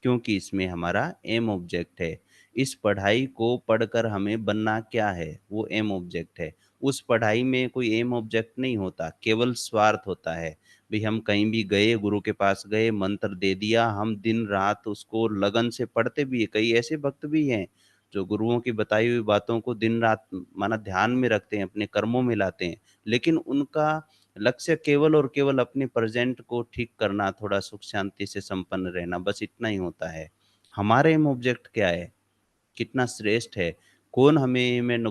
S1: क्योंकि इसमें हमारा एम ऑब्जेक्ट है। इस पढ़ाई को पढ़कर हमें बनना क्या है? वो एम ऑब्जेक्ट है। उस पढ़ाई में कोई एम ऑब्जेक्ट नहीं होता, केवल स्वार्थ होता है। भई हम कहीं भी गए, गुरु के पास गए, मंत्र दे दिया, हम दिन-रात उसको लगन से पढ़ते भी हैं। कई ऐसे भक्त भी हैं, जो गुरुओं की बताई हुई बातों को दिन-रात माना ध्यान में रखते हैं, अपने कर्मों में लाते हैं। लेकिन उनका लक्ष्य केवल और केवल अपने प्रेज़ेंट को ठीक करना, थोड़ा सुख शांति से संपन्न रहना, बस इतना ही होता है। हमारा एम ऑब्जेक्ट क्या है? कितना श्रेष्ठ है? कौन हमें एम एंड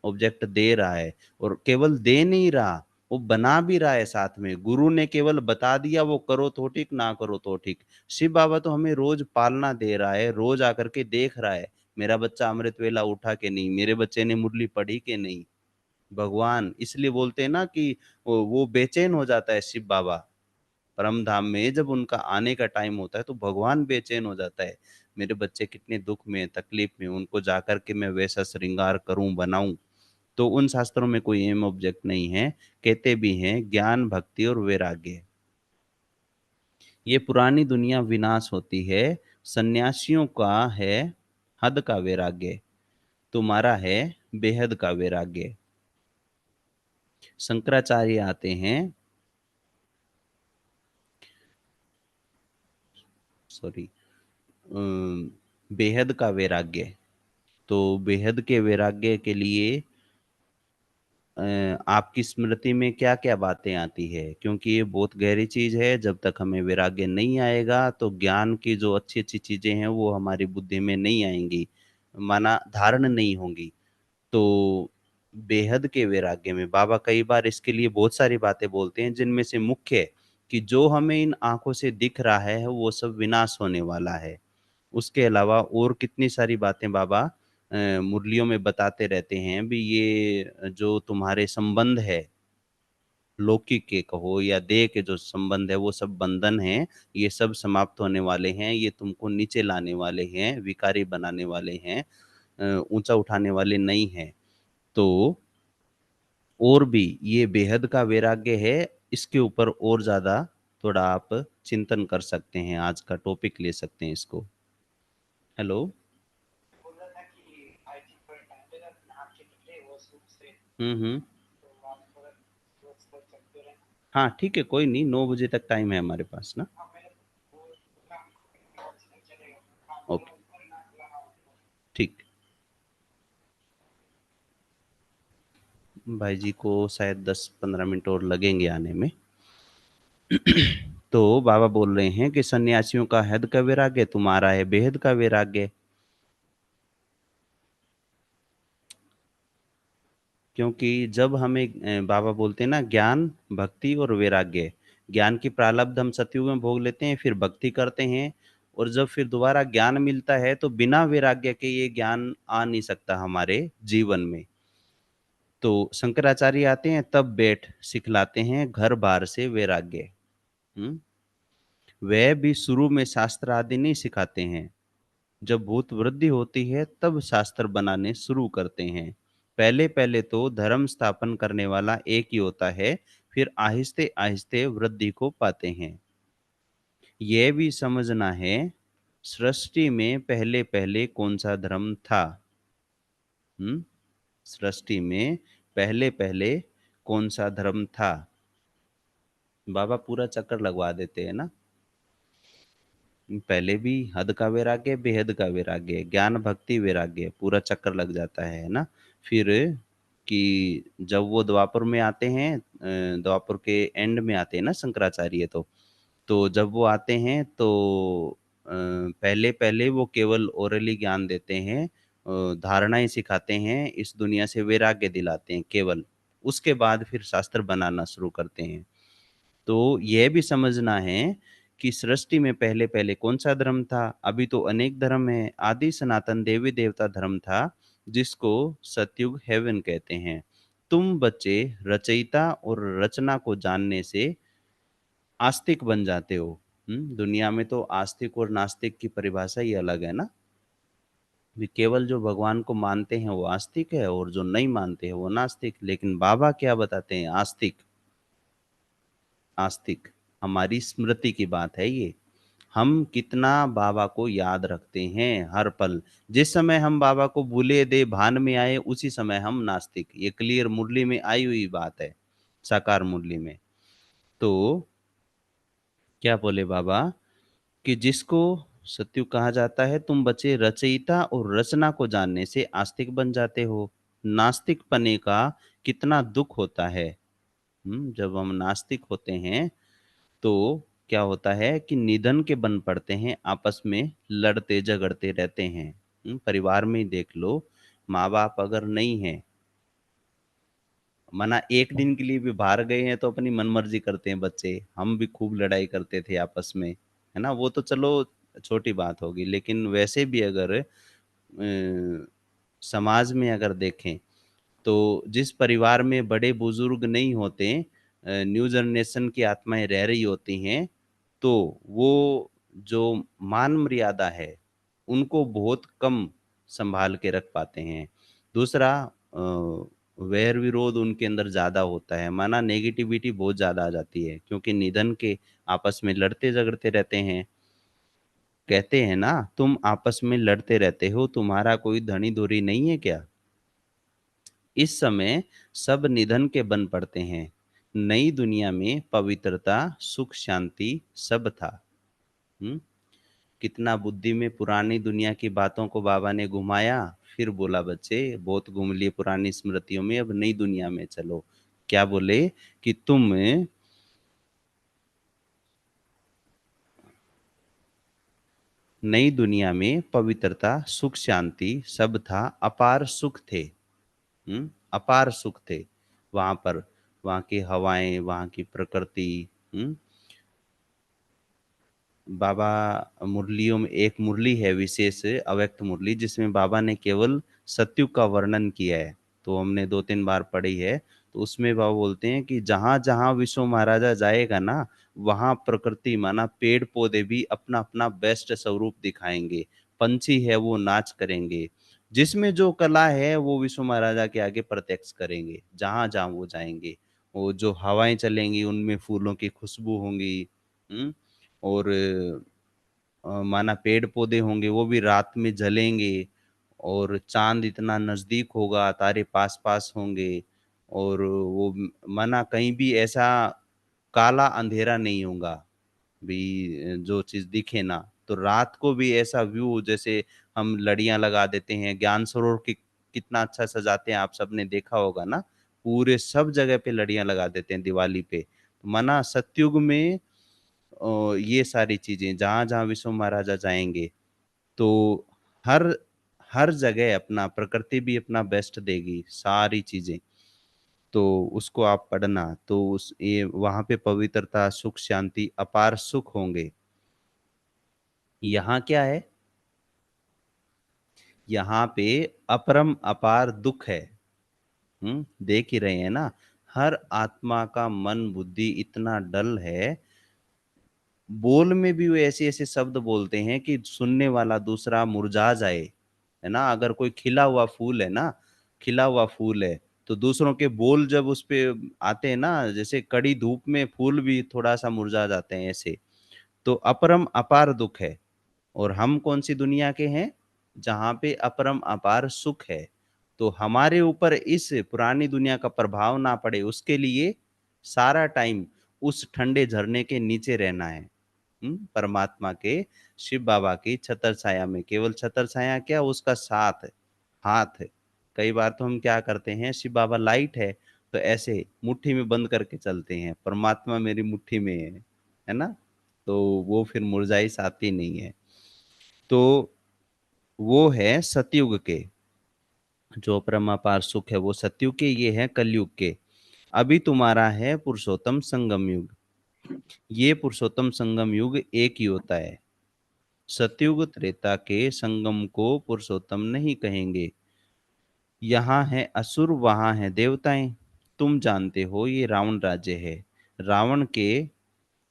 S1: ऑब्जेक्ट दे रहा है? और केवल दे नहीं रहा, वो बना भी रहा है साथ में। गुरु ने केवल बता दिया, वो करो तो ठीक, ना करो तो ठीक। शिव बाबा तो हमें रोज़ पालना दे रहा है, रोज़ आकर के देख रहा है, मेरा बच्चा अमृत वेला उठा कि नहीं, मेरे बच्चे ने मुरली पढ़ी कि नहीं। भगवान इसलिए बोलते हैं ना कि वो बेचैन हो जाता है शिव बाबा, परम धाम में जब उनका आने का टाइम होता है तो भगवान बेचैन हो जाता है। मेरे बच्चे कितने दुःख में, तकलीफ में, उनको जाकर के मैं वैसा श्रृंगार करूँ, बनाऊँ। तो उन शास्त्रों में कोई एम ऑब्जेक्ट नहीं है, कहते भी हैं ज्ञान, भक्ति और वैराग्य। ये पुरानी दुनिया विनाश होती है, सन्यासियों का है हद का वैराग्य, तुम्हारा है बेहद का वैराग्य। शंकराचार्य आते हैं, सॉरी, बेहद का वैराग्य। तो बेहद के वैराग्य के लिए अ, आपकी स्मृति में क्या-क्या बातें आती है? क्योंकि ये बहुत गहरी चीज़ है, जब तक हमें वैराग्य नहीं आएगा, तो ज्ञान की जो अच्छी-अच्छी चीज़ें हैं, वो हमारी बुद्धि में नहीं आएँगी, माना धारण नहीं होंगी। तो बेहद के वैराग्य में बाबा कई बार इसके लिए बहुत सारी बातें बोलते हैं, जिनमें से मुख्य है कि जो हमें इन आँखों से दिख रहा है, वो सब विनाश होने वाला है। उसके अलावा और कितनी सारी बातें बाबा मुरलियों में बताते रहते हैं भी, ये जो तुम्हारे संबंध है, लौकिक के कहो या देह के जो संबंध है, वो सब बंधन हैं, ये सब समाप्त होने वाले हैं, ये तुमको नीचे लाने वाले हैं, विकारी बनाने वाले हैं, ऊँचा उठाने वाले नहीं हैं। तो और भी ये बेहद का वैराग्य है, इसके ऊपर और ज़्यादा थोड़ा आप चिंतन कर सकते हैं, आज का टॉपिक ले सकते हैं इसको। हेलो? हुँ। हाँ, ठीक है, कोई नहीं, 9 बजे तक टाइम है हमारे पास ना। ओके, ठीक। भाई जी को शायद 10-15 मिनट और लगेंगे आने में। तो बाबा बोल रहे हैं कि सन्यासियों का हद का वैराग्य, तुम्हारा है बेहद का वैराग्य। क्योंकि जब हमें बाबा बोलते हैं ना ज्ञान, भक्ति और वैराग्य। ज्ञान की प्रारब्ध हम सतयुग में भोग लेते हैं, फिर भक्ति करते हैं और जब फिर दोबारा ज्ञान मिलता है तो बिना वैराग्य के ये ज्ञान आ नहीं सकता हमारे जीवन में। तो शंकराचार्य आते हैं तब बैठ सिखलाते हैं घर बार से वैराग्य। हुँ? वह भी शुरू में शास्त्र आदि नहीं सिखाते हैं। जब भूत वृद्धि होती है तब शास्त्र बनाने शुरू करते हैं। पहले-पहले तो धर्म स्थापन करने वाला एक ही होता है, फिर आहिस्ते-आहिस्ते वृद्धि को पाते हैं। यह भी समझना है, सृष्टि में पहले-पहले कौन-सा धर्म था? हुँ? सृष्टि में पहले-पहले कौन-सा धर्म था? बाबा पूरा चक्कर लगवा देते हैं ना। पहले भी हद का वैराग्य, बेहद का वैराग्य, ज्ञान, भक्ति, वैराग्य, पूरा चक्कर लग जाता है ना? फिर कि जब वो द्वापर में आते हैं, द्वापर के एंड में आते हैं ना शंकराचार्य तो जब वो आते हैं तो पहले-पहले वो केवल ओरली ज्ञान देते हैं, धारणाएँ सिखाते हैं, इस दुनिया से वैराग्य दिलाते हैं केवल। उसके बाद फिर शास्त्र बनाना शुरू करते हैं। तो यह भी समझना है कि सृष्टि में पहले-पहले कौन-सा धर्म था? अभी तो अनेक धर्म हैं। आदि सनातन देवी-देवता धर्म था, जिसको सतयुग हेवन कहते हैं। तुम बच्चे रचयिता और रचना को जानने से आस्तिक बन जाते हो। दुनिया में तो आस्तिक और नास्तिक की परिभाषा ही अलग है ना। भी केवल जो भगवान को मानते हैं वो आस्तिक है और जो नहीं मानते हैं वो नास्तिक। लेकिन बाबा क्या बताते हैं? आस्तिक। आस्तिक हमारी स्मृति की बात है ये। हम कितना बाबा को याद रखते हैं हर पल। जिस समय हम बाबा को भूले दे भान में आए उसी समय हम नास्तिक। ये क्लियर मुरली में आई हुई बात है, साकार मुरली में। तो क्या बोले बाबा कि जिसको सत्युग कहा जाता है, तुम बचे रचयिता और रचना को जानने से आस्तिक बन जाते हो। नास्तिक पने का कितना दुख होता है। जब हम नास्तिक होते हैं तो क्या होता है कि निधन के बन पड़ते हैं, आपस में लड़ते झगड़ते रहते हैं। परिवार में ही देख लो, माँ बाप अगर नहीं है, मना एक दिन के लिए भी बाहर गए हैं तो अपनी मनमर्जी करते हैं बच्चे। हम भी खूब लड़ाई करते थे आपस में, है ना। वो तो चलो छोटी बात होगी, लेकिन वैसे भी अगर समाज में अगर देखें तो जिस परिवार में बड़े बुजुर्ग नहीं होते, न्यू जनरेशन की आत्माएं रह रही होती हैं, तो वो जो मान मर्यादा है उनको बहुत कम संभाल के रख पाते हैं। दूसरा, वैर विरोध उनके अंदर ज्यादा होता है, माना नेगेटिविटी बहुत ज्यादा आ जाती है, क्योंकि निधन के आपस में लड़ते झगड़ते रहते हैं। कहते हैं ना, तुम आपस में लड़ते रहते हो, तुम्हारा कोई धनी धुरी नहीं है क्या? इस समय सब निधन के बन पड़ते हैं। नई दुनिया में पवित्रता सुख शांति सब था। हम्म कितना बुद्धि में पुरानी दुनिया की बातों को बाबा ने घुमाया। फिर बोला, बच्चे बहुत घूम लिए पुरानी स्मृतियों में, अब नई दुनिया में चलो। क्या बोले कि तुम नई दुनिया में पवित्रता सुख शांति सब था, अपार सुख थे। अपार सुख थे वहां पर। वहां की हवाएं, वहां की प्रकृति। हम्म बाबा मुरलियों में एक मुरली है विशेष, अव्यक्त मुरली, जिसमें बाबा ने केवल सत्युग का वर्णन किया है। तो हमने 2-3 बार पढ़ी है। तो उसमें बाबा बोलते हैं कि जहां जहां विश्व महाराजा जाएगा ना, वहां प्रकृति माना पेड़ पौधे भी अपना अपना बेस्ट स्वरूप दिखाएंगे। पंछी है वो नाच करेंगे। जिसमें जो कला है वो विश्व महाराजा के आगे प्रत्यक्ष करेंगे जहां जहां वो जाएंगे। वो जो हवाएं चलेंगी उनमें फूलों की खुशबू होंगी। हम्म और माना पेड़ पौधे होंगे वो भी रात में जलेंगे। और चांद इतना नजदीक होगा, तारे पास पास होंगे। और वो माना कहीं भी ऐसा काला अंधेरा नहीं होगा भी, जो चीज दिखे ना। तो रात को भी ऐसा व्यू, जैसे हम लड़ियां लगा देते हैं ज्ञान सरोवर की, कितना अच्छा सजाते हैं, आप सबने देखा होगा ना। पूरे सब जगह पे लड़ियां लगा देते हैं दिवाली पे। माना सतयुग में ये सारी चीजें जहां जहां विश्व महाराजा जाएंगे तो हर हर जगह अपना प्रकृति भी अपना बेस्ट देगी सारी चीजें। तो उसको आप पढ़ना, तो उस ये वहां पे पवित्रता सुख शांति अपार सुख होंगे। यहाँ क्या है? यहाँ पे अपरम अपार दुख है। देख ही रहे हैं ना। हर आत्मा का मन बुद्धि इतना डल है, बोल में भी वो ऐसे ऐसे शब्द बोलते हैं कि सुनने वाला दूसरा मुरझा जाए, है ना। अगर कोई खिला हुआ फूल है ना, खिला हुआ फूल है, तो दूसरों के बोल जब उस पे आते हैं ना, जैसे कड़ी धूप में फूल भी थोड़ा सा मुरझा जाते हैं ऐसे। तो अपरम अपार दुख है। और हम कौन सी दुनिया के हैं? जहां पे अपरम अपार सुख है। तो हमारे ऊपर इस पुरानी दुनिया का प्रभाव ना पड़े उसके लिए सारा टाइम उस ठंडे झरने के नीचे रहना है। परमात्मा के, शिव बाबा की छतर छाया में। केवल छतर छाया क्या, उसका साथ, हाथ है। कई बार तो हम क्या करते हैं, शिव बाबा लाइट है तो ऐसे मुट्ठी में बंद करके चलते हैं, परमात्मा मेरी मुट्ठी में है ना। तो वो फिर मुरझाई साथी नहीं है। तो वो है सतयुग के, जो परमापार सुख है वो सतयुग के, ये है कलयुग के। अभी तुम्हारा है पुरुषोत्तम संगम युग। ये पुरुषोत्तम संगम युग एक ही होता है। सतयुग त्रेता के संगम को पुरुषोत्तम नहीं कहेंगे। यहाँ है असुर, वहां है देवताएं। तुम जानते हो ये रावण राज्य है। रावण के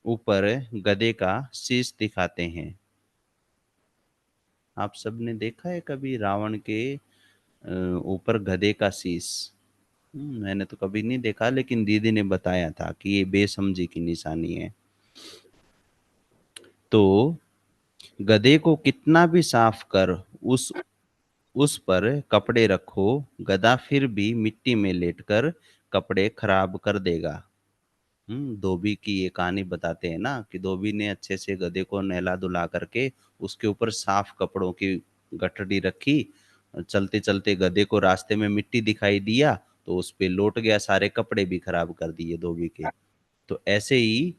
S1: ऊपर गधे का शीश दिखाते हैं। आप सबने देखा है कभी रावण के ऊपर गधे का शीश? मैंने तो कभी नहीं देखा, लेकिन दीदी ने बताया था कि ये बेसमझी की निशानी है। तो गधे को कितना भी साफ कर, उस पर कपड़े रखो, गधा फिर भी मिट्टी में लेटकर कपड़े खराब कर देगा। धोबी की ये कहानी बताते हैं ना कि धोबी ने अच्छे से गधे को नहला धुला करके उसके ऊपर साफ कपड़ों की गठड़ी रखी। चलते चलते गधे को रास्ते में मिट्टी दिखाई दिया तो उस पे लौट गया, सारे कपड़े भी खराब कर दिए धोबी के। तो ऐसे ही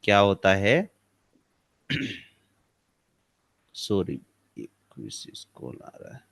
S1: क्या होता है। सॉरी, एक कॉल आ रहा है।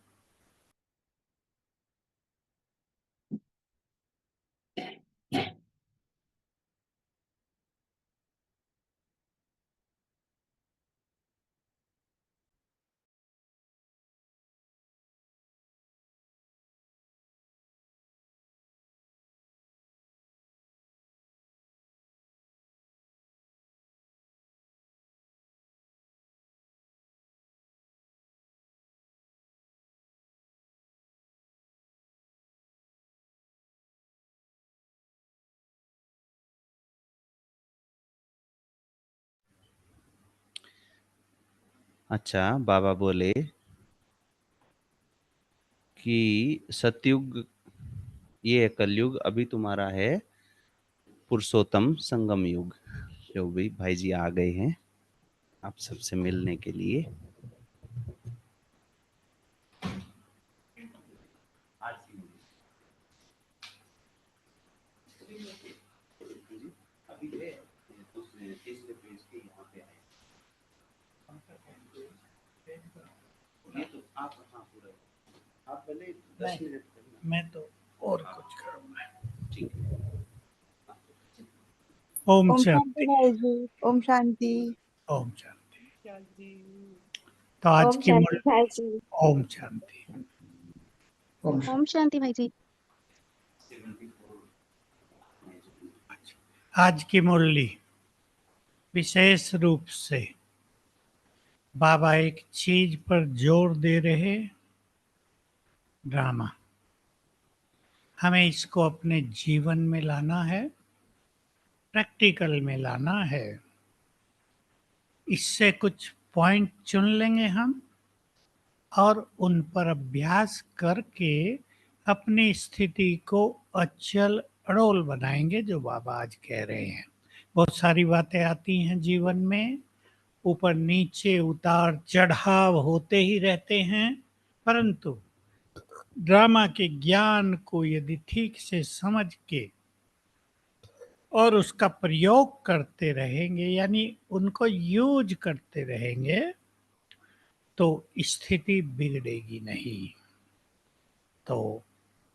S1: अच्छा, बाबा बोले कि सतयुग, ये कलयुग, अभी तुम्हारा है पुरुषोत्तम संगम युग। जो भी भाई जी आ गए हैं आप सबसे मिलने के लिए।
S2: मैं तो और कुछ करूंगा। ओम
S3: ओम शांति
S2: शांति।
S3: भाई जी। ओम शांति।
S2: ओम शांति। तो आज
S3: ओम
S2: की
S3: शांति
S2: मूल
S3: भाई जी।
S2: ओम शांति।
S3: ओम शांति भाई जी।
S2: आज की मुरली विशेष रूप से बाबा एक चीज पर जोर दे रहे, ड्रामा। हमें इसको अपने जीवन में लाना है, प्रैक्टिकल में लाना है। इससे कुछ पॉइंट चुन लेंगे हम और उन पर अभ्यास करके अपनी स्थिति को अचल अड़ोल बनाएंगे, जो बाबा आज कह रहे हैं। बहुत सारी बातें आती हैं जीवन में, ऊपर नीचे उतार चढ़ाव होते ही रहते हैं, परंतु ड्रामा के ज्ञान को यदि ठीक से समझ के और उसका प्रयोग करते रहेंगे, यानी उनको यूज करते रहेंगे, तो स्थिति बिगड़ेगी नहीं। तो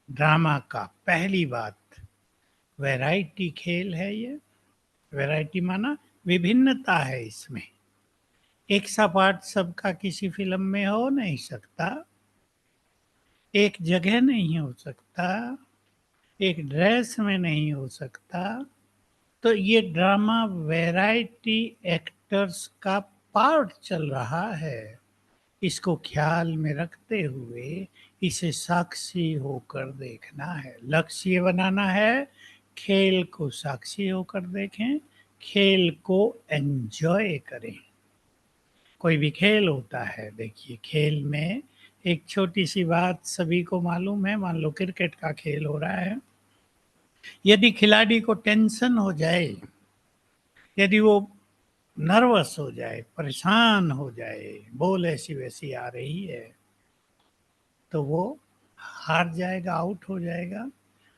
S2: ड्रामा का पहली बात, वैरायटी खेल है ये। वैरायटी माना विभिन्नता है इसमें। एक सा पार्ट सबका किसी फिल्म में हो नहीं सकता, एक जगह नहीं हो सकता, एक ड्रेस में नहीं हो सकता। तो ये ड्रामा वैरायटी एक्टर्स का पार्ट चल रहा है। इसको ख्याल में रखते हुए इसे साक्षी होकर देखना है। लक्ष्य ये बनाना है, खेल को साक्षी होकर देखें, खेल को एंजॉय करें। कोई भी खेल होता है, देखिए खेल में एक छोटी सी बात सभी को मालूम है। मान लो क्रिकेट का खेल हो रहा है, यदि खिलाड़ी को टेंशन हो जाए, यदि वो नर्वस हो जाए, परेशान हो जाए, बॉल ऐसी वैसी आ रही है, तो वो हार जाएगा, आउट हो जाएगा,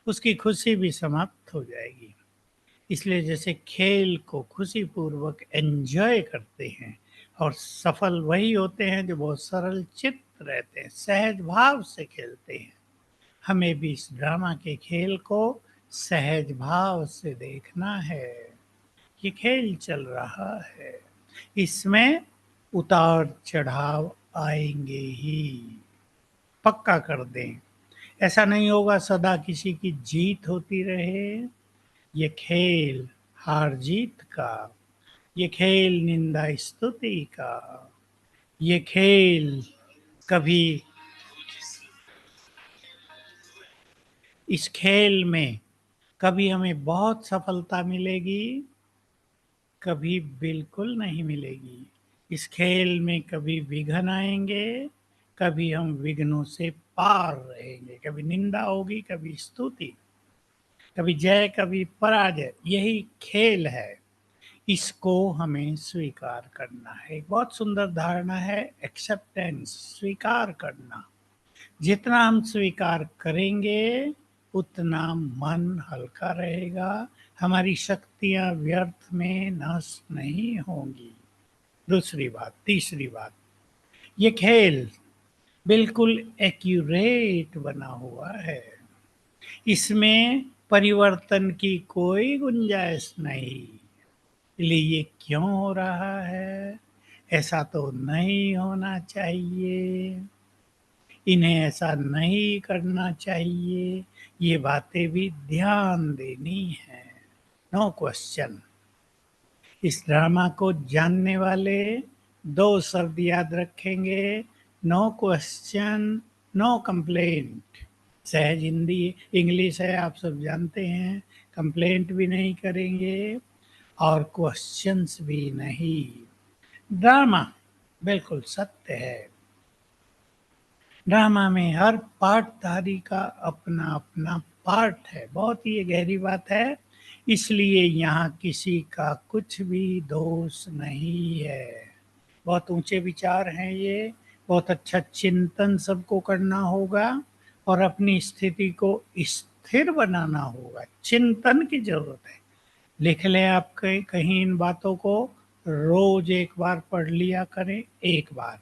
S2: उसकी खुशी भी समाप्त हो जाएगी। इसलिए जैसे खेल को खुशी पूर्वक एंजॉय करते हैं, और सफल वही होते हैं जो बहुत सरल चित्त रहते हैं, सहज भाव से खेलते हैं। हमें भी इस ड्रामा के खेल को सहज भाव से देखना है। ये खेल चल रहा है, इसमें उतार चढ़ाव आएंगे ही, पक्का कर दें। ऐसा नहीं होगा सदा किसी की जीत होती रहे। ये खेल हार जीत का, ये खेल निंदा स्तुति का, ये खेल कभी इस खेल में कभी हमें बहुत सफलता मिलेगी, कभी बिल्कुल नहीं मिलेगी। इस खेल में कभी विघ्न आएंगे, कभी हम विघ्नों से पार रहेंगे, कभी निंदा होगी, कभी स्तुति, कभी जय, कभी पराजय। यही खेल है, इसको हमें स्वीकार करना है। एक बहुत सुंदर धारणा है एक्सेप्टेंस, स्वीकार करना। जितना हम स्वीकार करेंगे उतना मन हल्का रहेगा, हमारी शक्तियां व्यर्थ में नष्ट नहीं होंगी। दूसरी बात, तीसरी बात, ये खेल बिल्कुल एक्यूरेट बना हुआ है, इसमें परिवर्तन की कोई गुंजाइश नहीं। इसलिए ये क्यों हो रहा है, ऐसा तो नहीं होना चाहिए, इन्हें ऐसा नहीं करना चाहिए, ये बातें भी ध्यान देनी है। No question. इस ड्रामा को जानने वाले दो शब्द याद रखेंगे, नो क्वेश्चन, नो कंप्लेंट। सहज हिंदी इंग्लिश है, आप सब जानते हैं। कंप्लेंट भी नहीं करेंगे और क्वेश्चंस भी नहीं। ड्रामा बिल्कुल सत्य है। ड्रामा में हर पार्टधारी का अपना अपना पार्ट है। बहुत ही गहरी बात है, इसलिए यहाँ किसी का कुछ भी दोष नहीं है। बहुत ऊंचे विचार हैं ये। बहुत अच्छा चिंतन सबको करना होगा और अपनी स्थिति को स्थिर बनाना होगा। चिंतन की जरूरत है। लिख लें आप कहीं इन बातों को, रोज एक बार पढ़ लिया करें, एक बार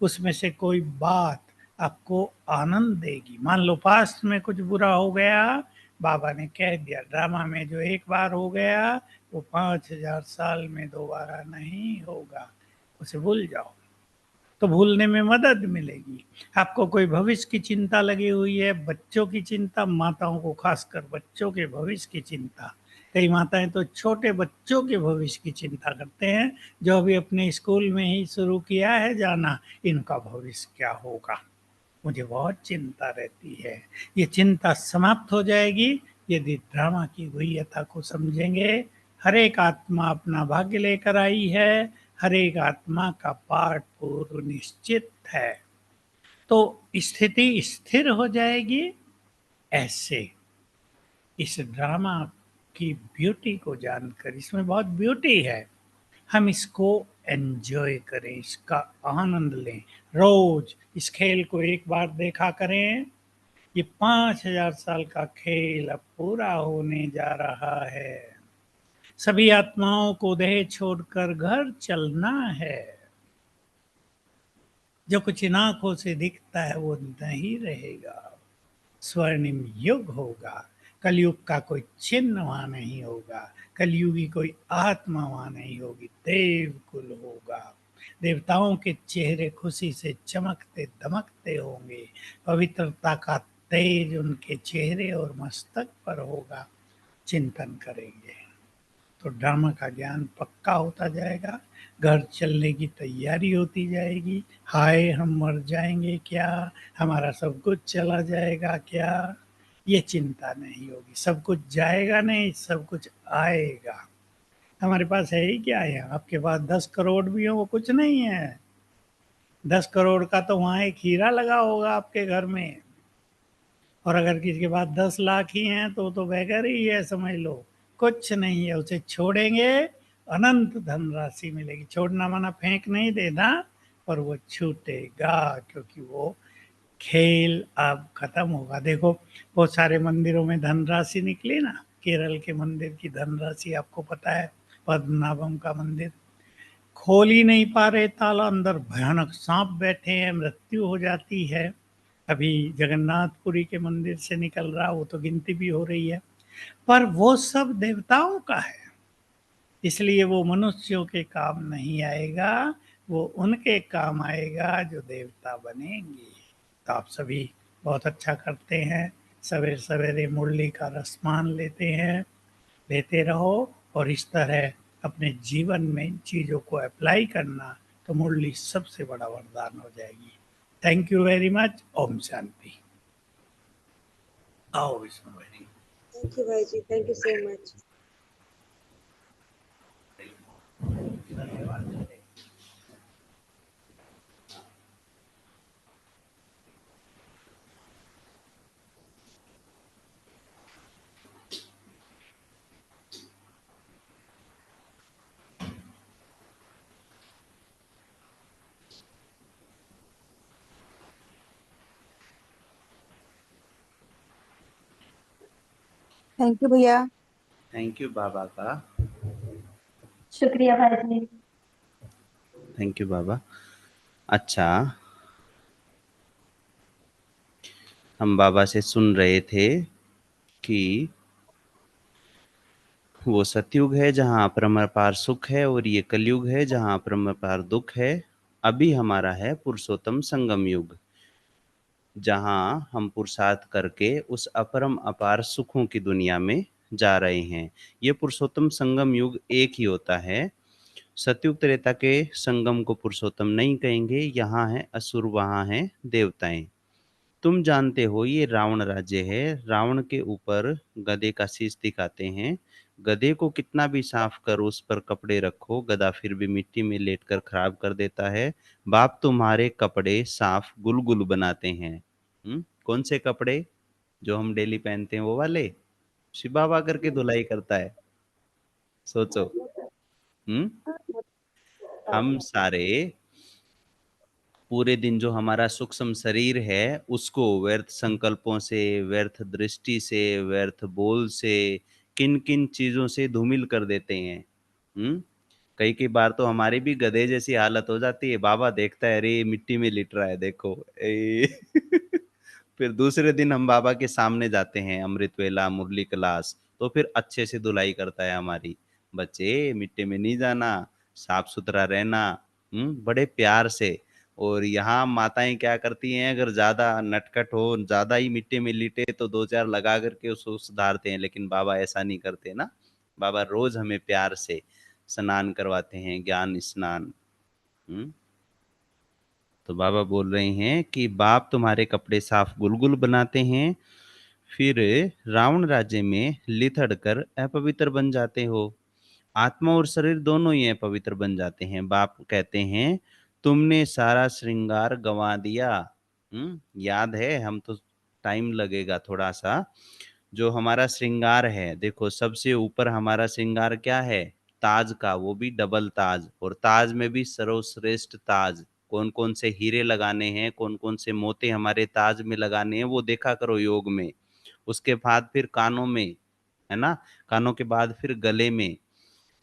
S2: उसमें से कोई बात आपको आनंद देगी। मान लो पास्ट में कुछ बुरा हो गया, बाबा ने कह दिया ड्रामा में जो एक बार हो गया वो 5000 साल में दोबारा नहीं होगा, उसे भूल जाओ। तो भूलने में मदद मिलेगी। आपको कोई भविष्य की चिंता लगी हुई है, बच्चों की चिंता, माताओं को खासकर बच्चों के भविष्य की चिंता। कई माताएं तो छोटे बच्चों के भविष्य की चिंता करते हैं, जो अभी अपने स्कूल में ही शुरू किया है जाना, इनका भविष्य क्या होगा, मुझे बहुत चिंता रहती है। ये चिंता समाप्त हो जाएगी यदि ड्रामा की गुह्यता को समझेंगे। हर एक आत्मा अपना भाग्य लेकर आई है, हर एक आत्मा का पाठ पूर्व निश्चित है। तो स्थिति स्थिर हो जाएगी। ऐसे इस ड्रामा की ब्यूटी को जानकर, इसमें बहुत ब्यूटी है, हम इसको एंजॉय करें, इसका आनंद लें। रोज इस खेल को एक बार देखा करें। ये 5000 साल का खेल अब पूरा होने जा रहा है। सभी आत्माओं को देह छोड़कर घर चलना है। जो कुछ इन आंखों से दिखता है वो नहीं रहेगा। स्वर्णिम युग होगा। कलयुग का कोई चिन्ह वहां नहीं होगा। कलयुगी कोई आत्मा वहां नहीं होगी। देवकुल होगा। देवताओं के चेहरे खुशी से चमकते दमकते होंगे। पवित्रता का तेज उनके चेहरे और मस्तक पर होगा। चिंतन करेंगे तो ड्रामा का ज्ञान पक्का होता जाएगा। घर चलने की तैयारी होती जाएगी। हाय हम मर जाएंगे क्या, हमारा सब कुछ चला जाएगा क्या, ये चिंता नहीं होगी। सब कुछ जाएगा नहीं, सब कुछ आएगा। हमारे पास है ही क्या है, आपके पास 10 करोड़ भी हो वो कुछ नहीं है। 10 करोड़ का तो वहां एक हीरा लगा होगा आपके घर में, और अगर किसी के पास 10 लाख ही हैं तो बेकार ही है, समझ लो कुछ नहीं है। उसे छोड़ेंगे अनंत धनराशि मिलेगी। छोड़ना माना फेंक नहीं देना, पर वो छूटेगा, क्योंकि वो खेल अब खत्म होगा। देखो बहुत सारे मंदिरों में धनराशि निकली ना। केरल के मंदिर की धनराशि आपको पता है, पद्मनाभम का मंदिर, खोल ही नहीं पा रहे ताला, अंदर भयानक सांप बैठे हैं, मृत्यु हो जाती है। अभी जगन्नाथपुरी के मंदिर से निकल रहा, वो तो गिनती भी हो रही है। पर वो सब देवताओं का है, इसलिए वो मनुष्यों के काम नहीं आएगा। वो उनके काम आएगा जो देवता बनेंगे। तो आप सभी बहुत अच्छा करते हैं। सवेरे सवेरे मुरली का रसमान लेते हैं, लेते रहो और इस तरह अपने जीवन में इन चीज़ों को अप्लाई करना, तो मुरली सबसे बड़ा वरदान हो जाएगी। Thank you very much. ओम शांति। आओ विष्णु भाई।
S4: थैंक यू भाई जी, थैंक यू सो मच।
S2: धन्यवाद।
S3: थैंक यू भैया।
S1: थैंक यू बाबा का।
S5: शुक्रिया भाई जी।
S1: थैंक यू बाबा। अच्छा, हम बाबा से सुन रहे थे कि वो सतयुग है जहाँ अपरंपार सुख है और ये कलयुग है जहाँ अपरंपार दुख है। अभी हमारा है पुरुषोत्तम संगम युग, जहाँ हम पुरुषार्थ करके उस अपरम अपार सुखों की दुनिया में जा रहे हैं। ये पुरुषोत्तम संगम युग एक ही होता है। सतयुग त्रेता के संगम को पुरुषोत्तम नहीं कहेंगे। यहाँ है असुर, वहाँ है देवताएं। तुम जानते हो ये रावण राज्य है। रावण के ऊपर गधे का शीश दिखाते हैं। गधे को कितना भी साफ करो, उस पर कपड़े रखो, गधा फिर भी मिट्टी में लेटकर खराब कर देता है। बाप तुम्हारे कपड़े साफ गुलगुल बनाते हैं। कौन से कपड़े? जो हम डेली पहनते हैं वो वाले? शिव बाबा करके धुलाई करता है, सोचो। हम्म हम सारे पूरे दिन जो हमारा सूक्ष्म शरीर है उसको व्यर्थ संकल्पों से, व्यर्थ दृष्टि से, व्यर्थ बोल से, किन किन चीजों से धूमिल कर देते हैं। कई कई बार तो हमारी भी गधे जैसी हालत हो जाती है। बाबा देखता है, अरे मिट्टी में लिट रहा है, देखो फिर दूसरे दिन हम बाबा के सामने जाते हैं, अमृत वेला मुरली क्लास, तो फिर अच्छे से धुलाई करता है हमारी। बच्चे, मिट्टी में नहीं जाना, साफ सुथरा रहना, बड़े प्यार से। और यहाँ माताएं क्या करती हैं, अगर ज्यादा नटखट हो, ज्यादा ही मिट्टी में लिटे, तो दो चार लगा करके उसको सुधारते हैं। लेकिन बाबा ऐसा नहीं करते ना। बाबा रोज हमें प्यार से स्नान करवाते हैं, ज्ञान स्नान। तो बाबा बोल रहे हैं कि बाप तुम्हारे कपड़े साफ गुलगुल बनाते हैं, फिर रावण राज्य में लिथड़ कर अपवित्र बन जाते हो। आत्मा और शरीर दोनों ही अपवित्र बन जाते हैं। बाप कहते हैं तुमने सारा श्रृंगार गंवा दिया। याद है? हम तो टाइम लगेगा थोड़ा सा। जो हमारा श्रृंगार है, देखो सबसे ऊपर हमारा श्रृंगार क्या है? ताज का, वो भी डबल ताज। और ताज में भी सर्वश्रेष्ठ ताज। कौन कौन से हीरे लगाने हैं, कौन कौन से मोती हमारे ताज में लगाने हैं, वो देखा करो योग में। उसके बाद फिर कानों में, है ना? कानों के बाद फिर गले में,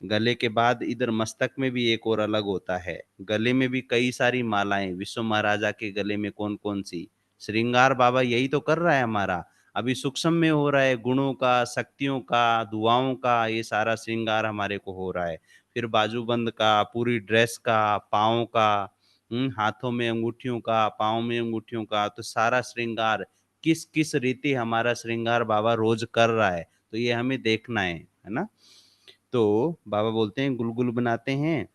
S1: गले के बाद इधर मस्तक में भी एक और अलग होता है। गले में भी कई सारी मालाएं। विश्व महाराजा के गले में कौन कौन सी श्रृंगार? बाबा यही तो कर रहा है हमारा। अभी सूक्ष्म में हो रहा है, गुणों का, शक्तियों का, दुआओं का, ये सारा श्रृंगार हमारे को हो रहा है। फिर बाजूबंद का, पूरी ड्रेस का, पाँव का, हाथों में अंगूठियों का, पाँव में अंगूठियों का, तो सारा श्रृंगार किस किस रीति हमारा श्रृंगार बाबा रोज कर रहा है, तो ये हमें देखना है ना? तो बाबा बोलते हैं गुलगुल बनाते हैं।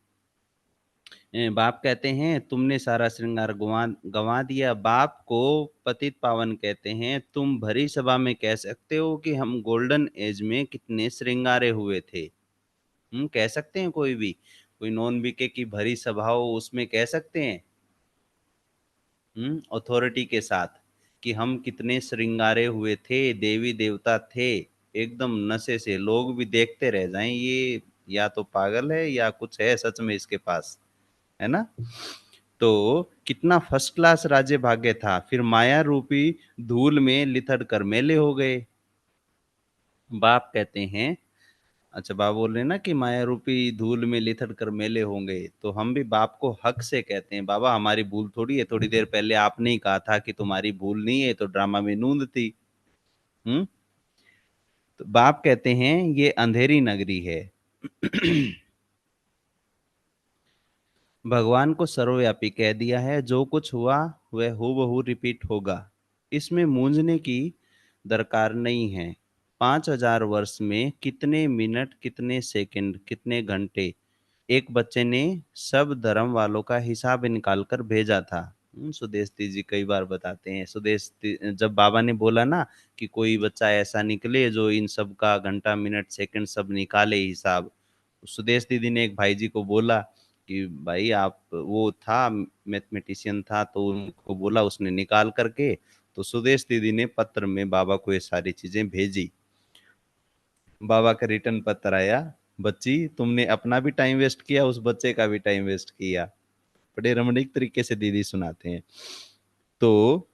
S1: बाप कहते हैं तुमने सारा श्रृंगार गंवा गंवा दिया। बाप को पतित पावन कहते हैं। तुम भरी सभा में कह सकते हो कि हम गोल्डन एज में कितने श्रृंगारे हुए थे। कह सकते हैं कोई भी? कोई नॉन बीके की भरी सभा हो, उसमें कह सकते हैं अथॉरिटी के साथ कि हम कितने श्रृंगारे हुए थे, देवी देवता थे, एकदम नशे से, लोग भी देखते रह जाएं, ये या तो पागल है या कुछ है सच में इसके पास, है ना? तो कितना फर्स्ट क्लास राज्य भाग्य था। फिर माया रूपी धूल में लिथड़ कर मेले हो गए। बाप कहते हैं, अच्छा बाप बोल रहे हैं ना कि माया रूपी धूल में लिथड़ कर मेले होंगे, तो हम भी बाप को हक से कहते हैं, बाबा हमारी भूल थोड़ी है, थोड़ी देर पहले आपने ही कहा था कि तुम्हारी भूल नहीं है, तो ड्रामा में नूंद थी। तो बाप कहते हैं ये अंधेरी नगरी है। भगवान को सर्वव्यापी कह दिया है, जो कुछ हुआ वह हूबहू रिपीट होगा। इसमें मूंझने की दरकार नहीं है। 5000 वर्ष में कितने मिनट, कितने सेकंड, कितने घंटे, एक बच्चे ने सब धर्म वालों का हिसाब निकाल कर भेजा था। सुदेश जी कई बार बताते हैं, जब बाबा ने बोला ना कि कोई बच्चा ऐसा निकले जो इन सब का घंटा, मिनट, सेकंड सब निकाले हिसाब, सुदेश दीदी ने एक भाई जी को बोला कि भाई आप, वो था मैथमेटिशियन था, तो उनको बोला, उसने निकाल करके, तो सुदेश दीदी ने पत्र में बाबा को ये सारी चीजें भेजी। बाबा का रिटर्न पत्र आया, बच्ची तुमने अपना भी टाइम वेस्ट किया, उस बच्चे का भी टाइम वेस्ट किया। बड़े रमणीक तरीके से दीदी सुनाते हैं। तो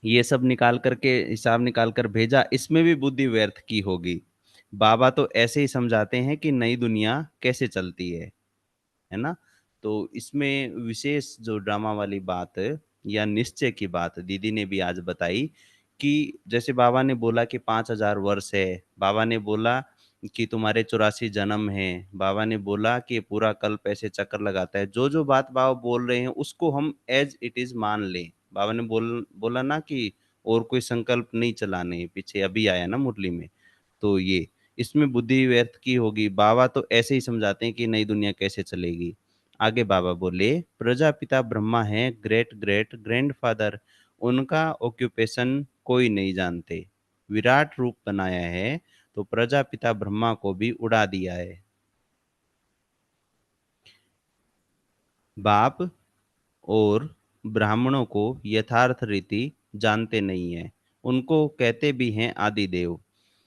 S1: ये सब निकाल करके, हिसाब निकाल कर भेजा, इसमें भी बुद्धि व्यर्थ की होगी। बाबा तो ऐसे ही समझाते हैं कि नई दुनिया कैसे चलती है ना। तो इसमें विशेष जो ड्रामा वाली बात या निश्चय की बात दीदी ने भी आज बताई कि जैसे बाबा ने बोला कि 5000 वर्ष है, बाबा ने बोला कि तुम्हारे 84 जन्म है, बाबा ने बोला कि पूरा कल्प ऐसे चक्कर लगाता है, जो जो बात बाबा बोल रहे हैं उसको हम एज इट इज मान लें। बाबा ने बोला ना कि और कोई संकल्प नहीं चलाने, पीछे अभी आया ना मुरली में। तो ये, इसमें बुद्धि व्यर्थ की होगी। बाबा तो ऐसे ही समझाते हैं कि नई दुनिया कैसे चलेगी। आगे बाबा बोले, प्रजापिता ब्रह्मा है, ग्रेट ग्रेट ग्रैंडफादर, उनका ऑक्यूपेशन कोई नहीं जानते। विराट रूप बनाया है तो प्रजापिता ब्रह्मा को भी उड़ा दिया है। बाप और ब्राह्मणों को यथार्थ रीति जानते नहीं है, उनको कहते भी हैं आदि देव।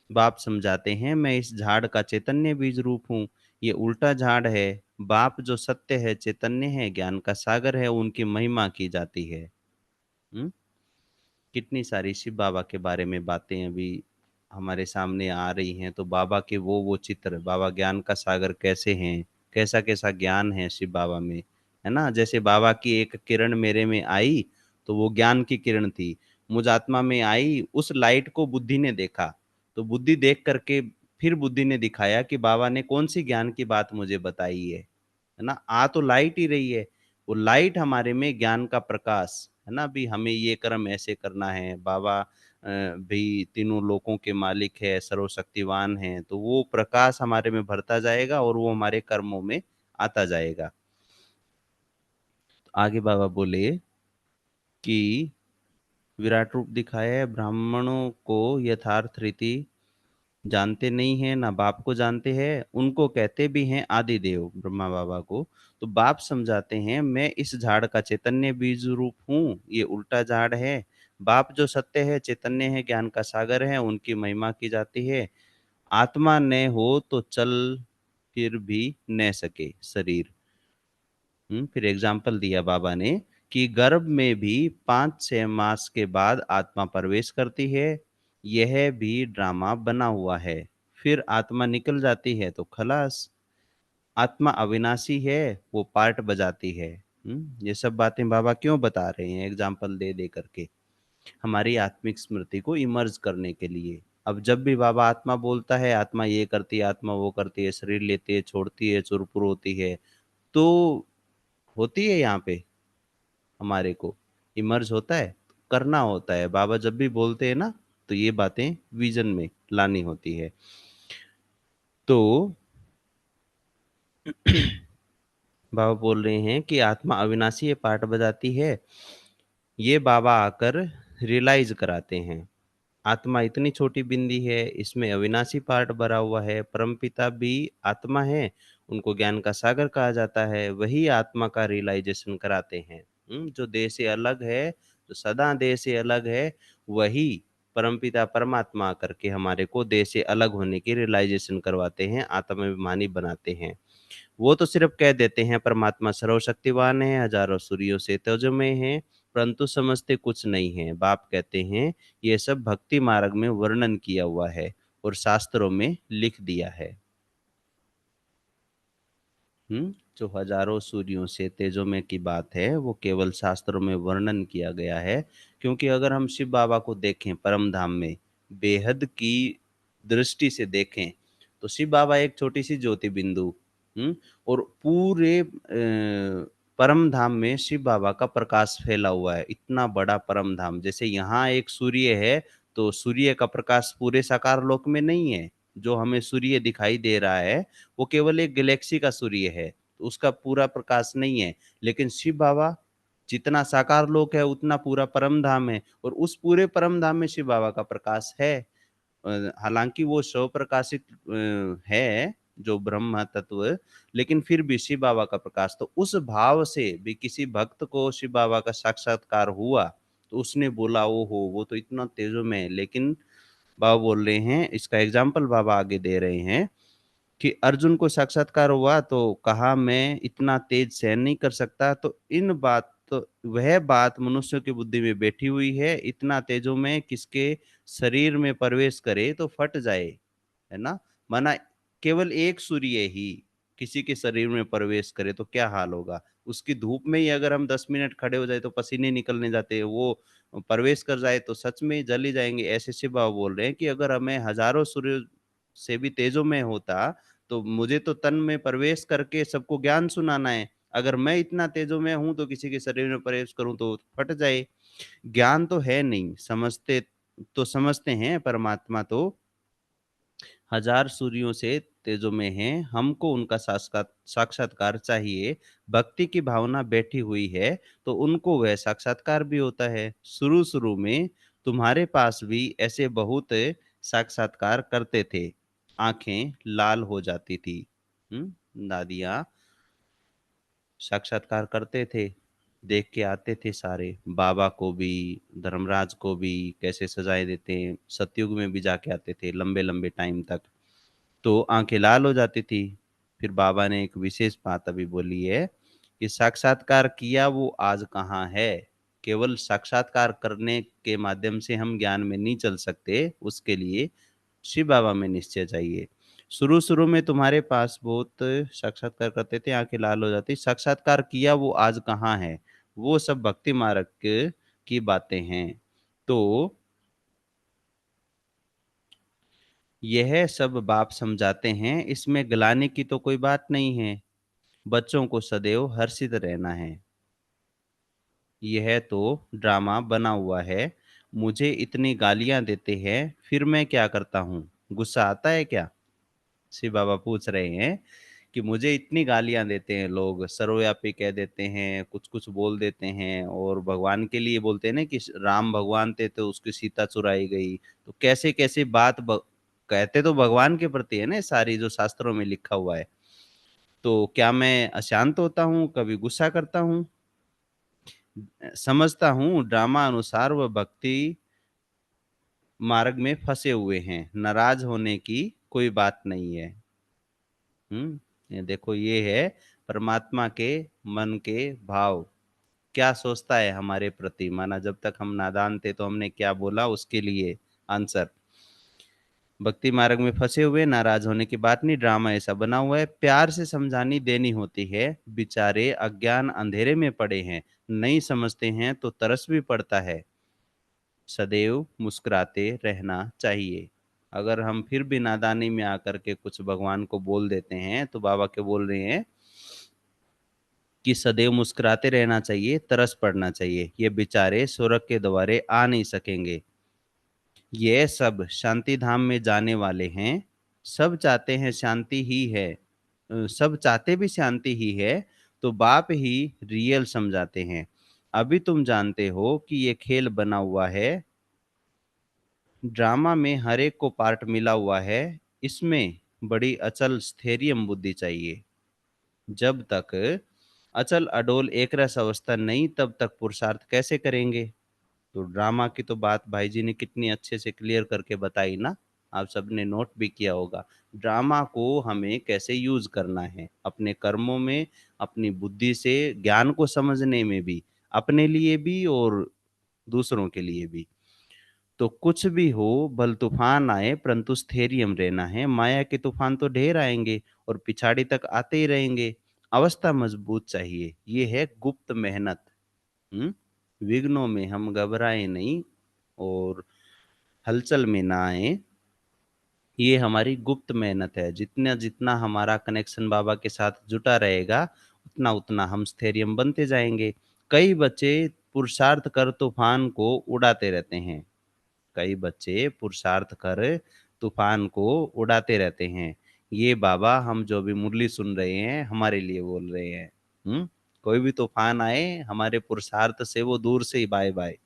S1: बाप समझाते हैं, मैं इस झाड़ का चैतन्य बीज रूप हूँ, ये उल्टा झाड़ है। बाप जो सत्य है, चैतन्य है, ज्ञान का सागर है, उनकी महिमा की जाती है। हम्म? कितनी सारी शिव बाबा के बारे में बातें अभी हमारे सामने आ रही हैं। तो बाबा के वो चित्र, बाबा ज्ञान का सागर कैसे हैं, कैसा कैसा ज्ञान है शिव बाबा में, है ना। जैसे बाबा की एक किरण मेरे में आई, तो वो ज्ञान की किरण थी, मुझ आत्मा में आई, उस लाइट को बुद्धि ने देखा, तो बुद्धि देख करके फिर बुद्धि ने दिखाया कि बाबा ने कौन सी ज्ञान की बात मुझे बताई है ना। आ तो लाइट ही रही है, वो लाइट हमारे में ज्ञान का प्रकाश है ना। भी हमें ये कर्म ऐसे करना है, बाबा भी तीनों लोकों के मालिक है, सर्वशक्तिवान है, तो वो प्रकाश हमारे में भरता जाएगा और वो हमारे कर्मों में आता जाएगा। तो आगे बाबा बोले कि विराट रूप दिखाया है, ब्राह्मणों को यथार्थ रीति जानते नहीं है, ना बाप को जानते हैं, उनको कहते भी हैं आदि देव, ब्रह्मा बाबा को। तो बाप समझाते हैं, मैं इस झाड़ का चैतन्य बीज रूप हूँ, ये उल्टा झाड़ है। बाप जो सत्य है, चैतन्य है, ज्ञान का सागर है, उनकी महिमा की जाती है। आत्मा न हो तो चल फिर भी न सके शरीर। फिर एग्जाम्पल दिया बाबा ने कि गर्भ में भी 5-6 मास के बाद आत्मा प्रवेश करती है, यह भी ड्रामा बना हुआ है। फिर आत्मा निकल जाती है तो खलास। आत्मा अविनाशी है, वो पार्ट बजाती है। ये सब बातें बाबा क्यों बता रहे हैं, एग्जाम्पल दे दे करके, हमारी आत्मिक स्मृति को इमर्ज करने के लिए। अब जब भी बाबा आत्मा बोलता है, आत्मा ये करती है, आत्मा वो करती है, शरीर लेती है, छोड़ती है, चुरपुर होती है, तो होती है यहाँ पे, हमारे को इमर्ज होता है, करना होता है। बाबा जब भी बोलते हैं ना, तो ये बातें विजन में लानी होती है। तो बाबा बोल रहे हैं कि आत्मा अविनाशी है, पार्ट बजाती है, ये बाबा आकर रियलाइज कराते हैं। आत्मा इतनी छोटी बिंदी है, इसमें अविनाशी पार्ट भरा हुआ है, परमपिता भी आत्मा है, उनको ज्ञान का सागर कहा जाता है, वही आत्मा का रियलाइजेशन कराते हैं। जो देह से अलग है, जो सदा देह से अलग है, वही परमपिता परमात्मा करके हमारे को देह से अलग होने की रियलाइजेशन करवाते हैं, आत्माभिमानी बनाते हैं। वो तो सिर्फ कह देते हैं परमात्मा सर्वशक्तिवान है, हजारों सूर्यों से तेजोमय है, परंतु समझते कुछ नहीं है। बाप कहते हैं ये सब भक्ति मार्ग में वर्णन किया हुआ है और शास्त्रों में लिख दिया है। जो हजारों सूर्यों से तेजोमय की बात है, वो केवल शास्त्रों में वर्णन किया गया है। क्योंकि अगर हम शिव बाबा को देखें परम धाम में, बेहद की दृष्टि से देखें, तो शिव बाबा एक छोटी सी ज्योति बिंदु, और पूरे परम धाम में शिव बाबा का प्रकाश फैला हुआ है, इतना बड़ा परम धाम। जैसे यहाँ एक सूर्य है, तो सूर्य का प्रकाश पूरे साकार लोक में नहीं है। जो हमें सूर्य दिखाई दे रहा है वो केवल एक गैलेक्सी का सूर्य है, तो उसका पूरा प्रकाश नहीं है। लेकिन शिव बाबा, जितना साकार लोक है उतना पूरा परम धाम है, और उस पूरे परम धाम में शिव बाबा का प्रकाश है। हालांकि वो स्वप्रकाशित है जो ब्रह्म तत्व, लेकिन फिर भी शिव बाबा का प्रकाश, तो उस भाव से भी किसी भक्त को शिव बाबा का साक्षात्कार हुआ, तो उसने बोला ओ हो वो तो इतना तेजो में है। लेकिन बाबा बोल रहे हैं, इसका एग्जाम्पल बाबा आगे दे रहे हैं कि अर्जुन को साक्षात्कार हुआ तो कहा मैं इतना तेज सहन नहीं कर सकता, तो इन बात तो वह बात मनुष्यों की बुद्धि में बैठी हुई है, इतना तेजो में किसके शरीर में प्रवेश करे तो फट जाए, है ना। माना केवल एक सूर्य ही किसी के शरीर में प्रवेश करे तो क्या हाल होगा। उसकी धूप में ही अगर हम 10 मिनट खड़े हो जाए तो पसीने निकलने जाते हैं, वो प्रवेश कर जाए तो सच में जल ही जाएंगे। ऐसे शिव बाबा बोल रहे हैं कि अगर हमें हजारों सूर्य से भी तेजो में होता तो मुझे तो तन में प्रवेश करके सबको ज्ञान सुनाना है। अगर मैं इतना तेजो में हूं तो किसी के शरीर में प्रवेश करूं तो फट जाए। ज्ञान तो है नहीं, समझते तो समझते हैं परमात्मा तो हजार सूर्यों से तेजो में है, हमको उनका साक्षात्कार चाहिए। भक्ति की भावना बैठी हुई है तो उनको वह साक्षात्कार भी होता है। शुरू शुरू में तुम्हारे पास भी ऐसे बहुत साक्षात्कार करते थे, आंखें लाल हो जाती थी। दादियाँ साक्षात्कार करते थे, देख के आते थे सारे, बाबा को भी धर्मराज को भी कैसे सजाए देते हैं। सतयुग में भी जाके आते थे लंबे लंबे टाइम तक, तो आंखें लाल हो जाती थी। फिर बाबा ने एक विशेष बात अभी बोली है कि साक्षात्कार किया वो आज कहाँ है। केवल साक्षात्कार करने के माध्यम से हम ज्ञान में नहीं चल सकते, उसके लिए शिव बाबा में निश्चय चाहिए। शुरू शुरू में तुम्हारे पास बहुत साक्षात्कार करते थे, आंखें लाल हो जाती, साक्षात्कार किया वो आज कहाँ है। वो सब भक्ति मार्ग की बातें हैं। तो यह सब बाप समझाते हैं, इसमें गलाने की तो कोई बात नहीं है। बच्चों को सदैव हर्षित रहना है। यह तो ड्रामा बना हुआ है। मुझे इतनी गालियां देते हैं, फिर मैं क्या करता हूँ? गुस्सा आता है क्या? शिव बाबा पूछ रहे हैं कि मुझे इतनी गालियां देते हैं लोग, सर्वव्यापी कह देते हैं, कुछ कुछ बोल देते हैं, और भगवान के लिए बोलते हैं ना कि राम भगवान थे तो उसकी सीता चुराई गई, तो कैसे कैसे बात कहते तो भगवान के प्रति है ना सारी, जो शास्त्रों में लिखा हुआ है। तो क्या मैं अशांत होता हूँ, कभी गुस्सा करता हूँ? समझता हूँ ड्रामा अनुसार वह भक्ति मार्ग में फंसे हुए हैं, नाराज होने की कोई बात नहीं है। ये देखो, ये है परमात्मा के मन के भाव, क्या सोचता है हमारे प्रति। माना जब तक हम नादान थे तो हमने क्या बोला, उसके लिए आंसर। भक्ति मार्ग में फंसे हुए, नाराज होने की बात नहीं, ड्रामा ऐसा बना हुआ है, प्यार से समझानी देनी होती है। बेचारे अज्ञान अंधेरे में पड़े हैं, नहीं समझते हैं तो तरस भी पड़ता है। सदैव मुस्कुराते रहना चाहिए। अगर हम फिर भी नादानी में आकर के कुछ भगवान को बोल देते हैं तो बाबा के बोल रहे हैं कि सदैव मुस्कुराते रहना चाहिए, तरस पड़ना चाहिए। ये बेचारे स्वर्ग के द्वारे आ नहीं सकेंगे। ये सब शांति धाम में जाने वाले हैं, सब चाहते हैं शांति ही है, सब चाहते भी शांति ही है, तो बाप ही रियल समझाते हैं। अभी तुम जानते हो कि ये खेल बना हुआ है, ड्रामा में हर एक को पार्ट मिला हुआ है, इसमें बड़ी अचल स्थैर्यम बुद्धि चाहिए। जब तक अचल अडोल एक रस अवस्था नहीं, तब तक पुरुषार्थ कैसे करेंगे। तो ड्रामा की तो बात भाई जी ने कितनी अच्छे से क्लियर करके बताई ना, आप सबने नोट भी किया होगा। ड्रामा को हमें कैसे यूज करना है अपने कर्मों में, अपनी बुद्धि से ज्ञान को समझने में भी, अपने लिए भी और दूसरों के लिए भी। तो कुछ भी हो, भल तूफान आए परंतु स्थैर्यम रहना है। माया के तूफान तो ढेर आएंगे और पिछाड़ी तक आते ही रहेंगे, अवस्था मजबूत चाहिए। ये है गुप्त मेहनत। विघ्नों में हम घबराए नहीं और हलचल में ना आए, ये हमारी गुप्त मेहनत है। जितना जितना हमारा कनेक्शन बाबा के साथ जुटा रहेगा, उतना उतना हम स्थैर्य बनते जाएंगे। कई बच्चे पुरुषार्थ कर तूफान को उड़ाते रहते हैं। कई बच्चे पुरुषार्थ कर तूफान को उड़ाते रहते हैं। ये बाबा हम जो भी मुरली सुन रहे हैं हमारे लिए बोल रहे हैं। कोई भी तूफान आए हमारे पुरुषार्थ से वो दूर से ही बाय बाय।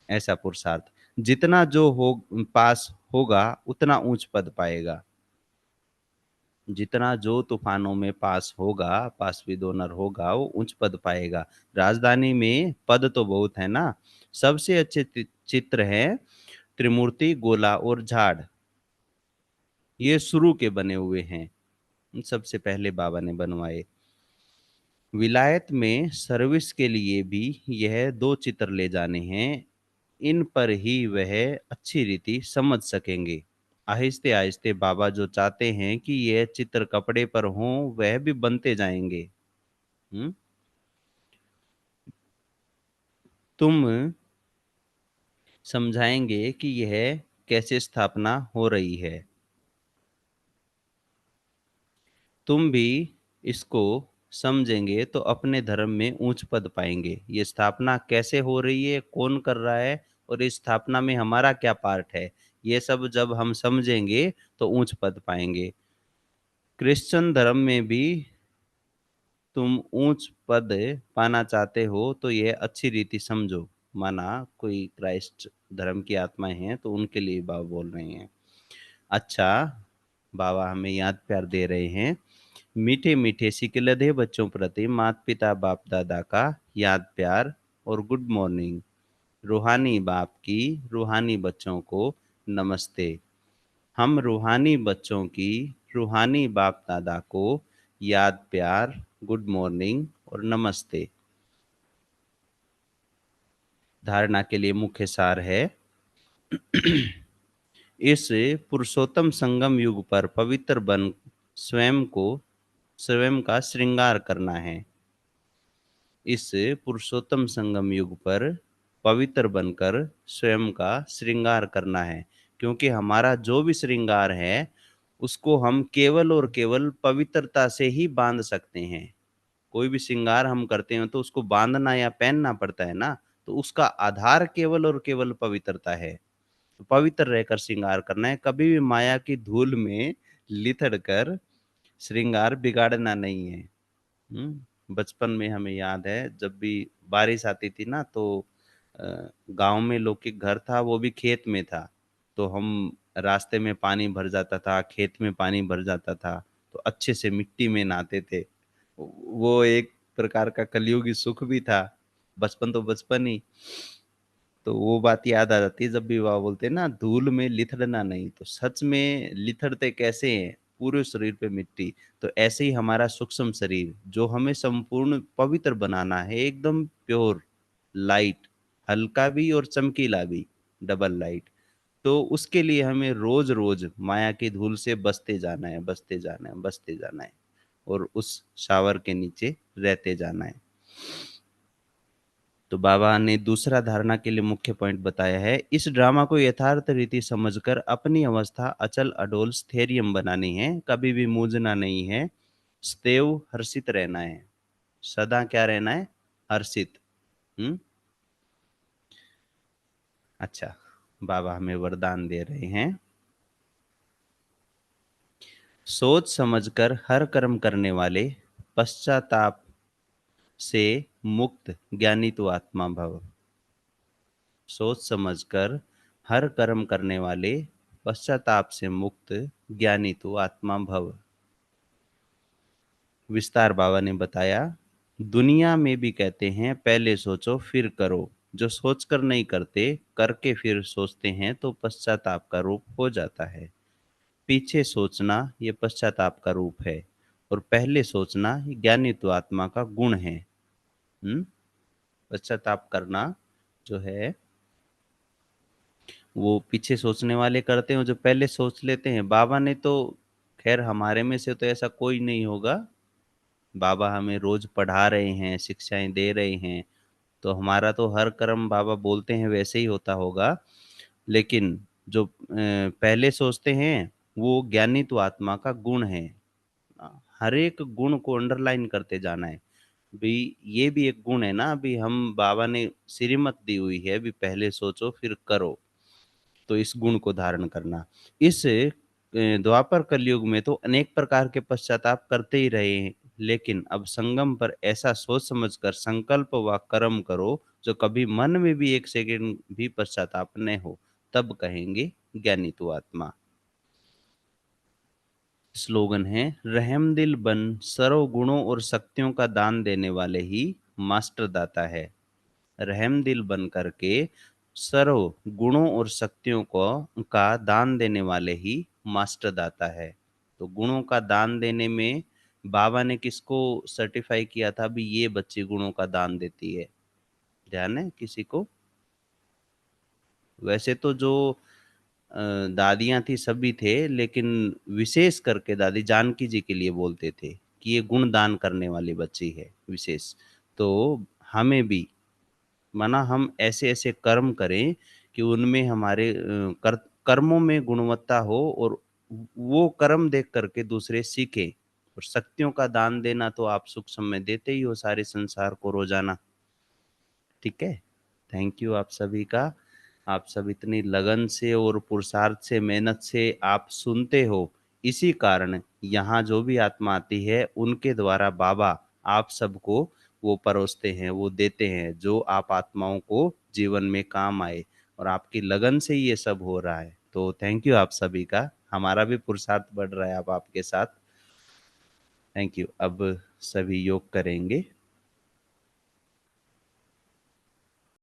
S1: ऐसा पुरुषार्थ जितना जो हो पास होगा उतना ऊंच पद पाएगा। जितना जो तूफानों में पास होगा, पास विद ऑनर होगा, वो उच्च पद पाएगा। राजधानी में पद तो बहुत है ना। सबसे अच्छे चित्र हैं त्रिमूर्ति, गोला और झाड़। ये शुरू के बने हुए हैं, सबसे पहले बाबा ने बनवाए। विलायत में सर्विस के लिए भी यह 2 चित्र ले जाने हैं। इन पर ही वह अच्छी रीति समझ सकेंगे। आहिस्ते आहिस्ते बाबा जो चाहते हैं कि यह चित्र कपड़े पर हों वह भी बनते जाएंगे। तुम समझाएंगे कि यह कैसे स्थापना हो रही है। तुम भी इसको समझेंगे तो अपने धर्म में ऊंच पद पाएंगे। ये स्थापना कैसे हो रही है, कौन कर रहा है और इस स्थापना में हमारा क्या पार्ट है, ये सब जब हम समझेंगे तो ऊंच पद पाएंगे। क्रिश्चियन धर्म में भी तुम ऊंच पद पाना चाहते हो तो यह अच्छी रीति समझो। माना कोई क्राइस्ट धर्म की आत्माएं हैं तो उनके लिए बाबा बोल रहे हैं। अच्छा, बाबा हमें याद प्यार दे रहे हैं। मीठे मीठे सिकलधे बच्चों प्रति माता पिता बाप दादा का याद प्यार और गुड मॉर्निंग। रूहानी बाप की रूहानी बच्चों को नमस्ते। हम रूहानी बच्चों की रूहानी बाप दादा को याद प्यार, गुड मॉर्निंग और नमस्ते। धारणा के लिए मुख्य सार है इस पुरुषोत्तम संगम युग पर पवित्र बन स्वयं का श्रृंगार करना है। इस पुरुषोत्तम संगम युग पर पवित्र बनकर स्वयं का श्रृंगार करना है, क्योंकि हमारा जो भी श्रृंगार है उसको हम केवल और केवल पवित्रता से ही बांध सकते हैं। कोई भी श्रृंगार हम करते हैं तो उसको बांधना या पहनना पड़ता है ना, तो उसका आधार केवल और केवल पवित्रता है। तो पवित्र रहकर श्रृंगार करना है, कभी भी माया की धूल में लिथड़ कर श्रृंगार बिगाड़ना नहीं है। बचपन में हमें याद है जब भी बारिश आती थी ना तो गांव में लौकिक घर था, वो भी खेत में था, तो हम रास्ते में पानी भर जाता था, खेत में पानी भर जाता था, तो अच्छे से मिट्टी में नहाते थे। वो एक प्रकार का कलयुगी सुख भी था। बचपन तो बचपन ही। तो वो बात याद आ जाती है जब भी वह बोलते हैं ना धूल में लिथड़ना नहीं, तो सच में लिथड़ते कैसे हैं, पूरे शरीर पे मिट्टी। तो ऐसे ही हमारा सूक्ष्म शरीर जो हमें संपूर्ण पवित्र बनाना है, एकदम प्योर लाइट, हल्का भी और चमकीला भी, डबल लाइट। तो उसके लिए हमें रोज रोज माया की धूल से बचते जाना है, बचते जाना है, बचते जाना है, और उस शावर के नीचे रहते जाना है। तो बाबा ने दूसरा धारणा के लिए मुख्य पॉइंट बताया है, इस ड्रामा को यथार्थ रीति समझकर अपनी अवस्था अचल अडोल स्थैर्यम बनानी है, कभी भी मूझना नहीं है, सदैव हर्षित रहना है। सदा क्या रहना है? हर्षित। अच्छा, बाबा हमें वरदान दे रहे हैं, सोच समझकर हर कर्म करने वाले पश्चाताप से मुक्त ज्ञानी तो आत्मा भव। सोच समझकर हर कर्म करने वाले पश्चाताप से मुक्त ज्ञानी तो आत्मा भव। विस्तार बाबा ने बताया, दुनिया में भी कहते हैं पहले सोचो फिर करो। जो सोचकर नहीं करते, करके फिर सोचते हैं तो पश्चाताप का रूप हो जाता है। पीछे सोचना ये पश्चाताप का रूप है, और पहले सोचना ये ज्ञानित्व आत्मा का गुण है। पश्चाताप करना जो है वो पीछे सोचने वाले करते हैं, जो पहले सोच लेते हैं। बाबा ने तो खैर हमारे में से तो ऐसा कोई नहीं होगा, बाबा हमें रोज पढ़ा रहे हैं, शिक्षाएं दे रहे हैं, तो हमारा तो हर कर्म बाबा बोलते हैं वैसे ही होता होगा। लेकिन जो पहले सोचते हैं वो ज्ञानी तो आत्मा का गुण है। हर एक गुण को अंडरलाइन करते जाना है। भी ये भी एक गुण है ना, अभी हम बाबा ने श्रीमत दी हुई है, अभी पहले सोचो फिर करो, तो इस गुण को धारण करना। इस द्वापर कलयुग में तो अनेक प्रकार के पश्चाताप करते ही रहे हैं, लेकिन अब संगम पर ऐसा सोच समझकर संकल्प व कर्म करो जो कभी मन में भी एक सेकंड भी पश्चाताप न हो, तब कहेंगे ज्ञानी तू आत्मा। स्लोगन है, रहमदिल बन, सर्व गुणों और शक्तियों का दान देने वाले ही मास्टर दाता है। रहमदिल बन करके सर्व गुणों और शक्तियों को का दान देने वाले ही मास्टर दाता है। तो गुणों का दान देने में बाबा ने किसको सर्टिफाई किया था? भी ये बच्ची गुणों का दान देती है। ध्यान है किसी को? वैसे तो जो दादियां थी सभी थे, लेकिन विशेष करके दादी जानकी जी के लिए बोलते थे कि ये गुण दान करने वाली बच्ची है विशेष। तो हमें भी माना हम ऐसे ऐसे कर्म करें कि उनमें हमारे कर्मों में गुणवत्ता हो, और वो कर्म देख करके दूसरे सीखें। और शक्तियों का दान देना तो आप सूक्ष्म में देते ही हो सारे संसार को रोजाना। ठीक है, थैंक यू आप सभी का। आप सब इतनी लगन से और पुरुषार्थ से, मेहनत से आप सुनते हो, इसी कारण यहाँ जो भी आत्मा आती है उनके द्वारा बाबा आप सबको वो परोसते हैं, वो देते हैं जो आप आत्माओं को जीवन में काम आए, और आपकी लगन से ही ये सब हो रहा है। तो थैंक यू आप सभी का, हमारा भी पुरुषार्थ बढ़ रहा है अब आपके साथ। Thank you. अब सभी योग करेंगे।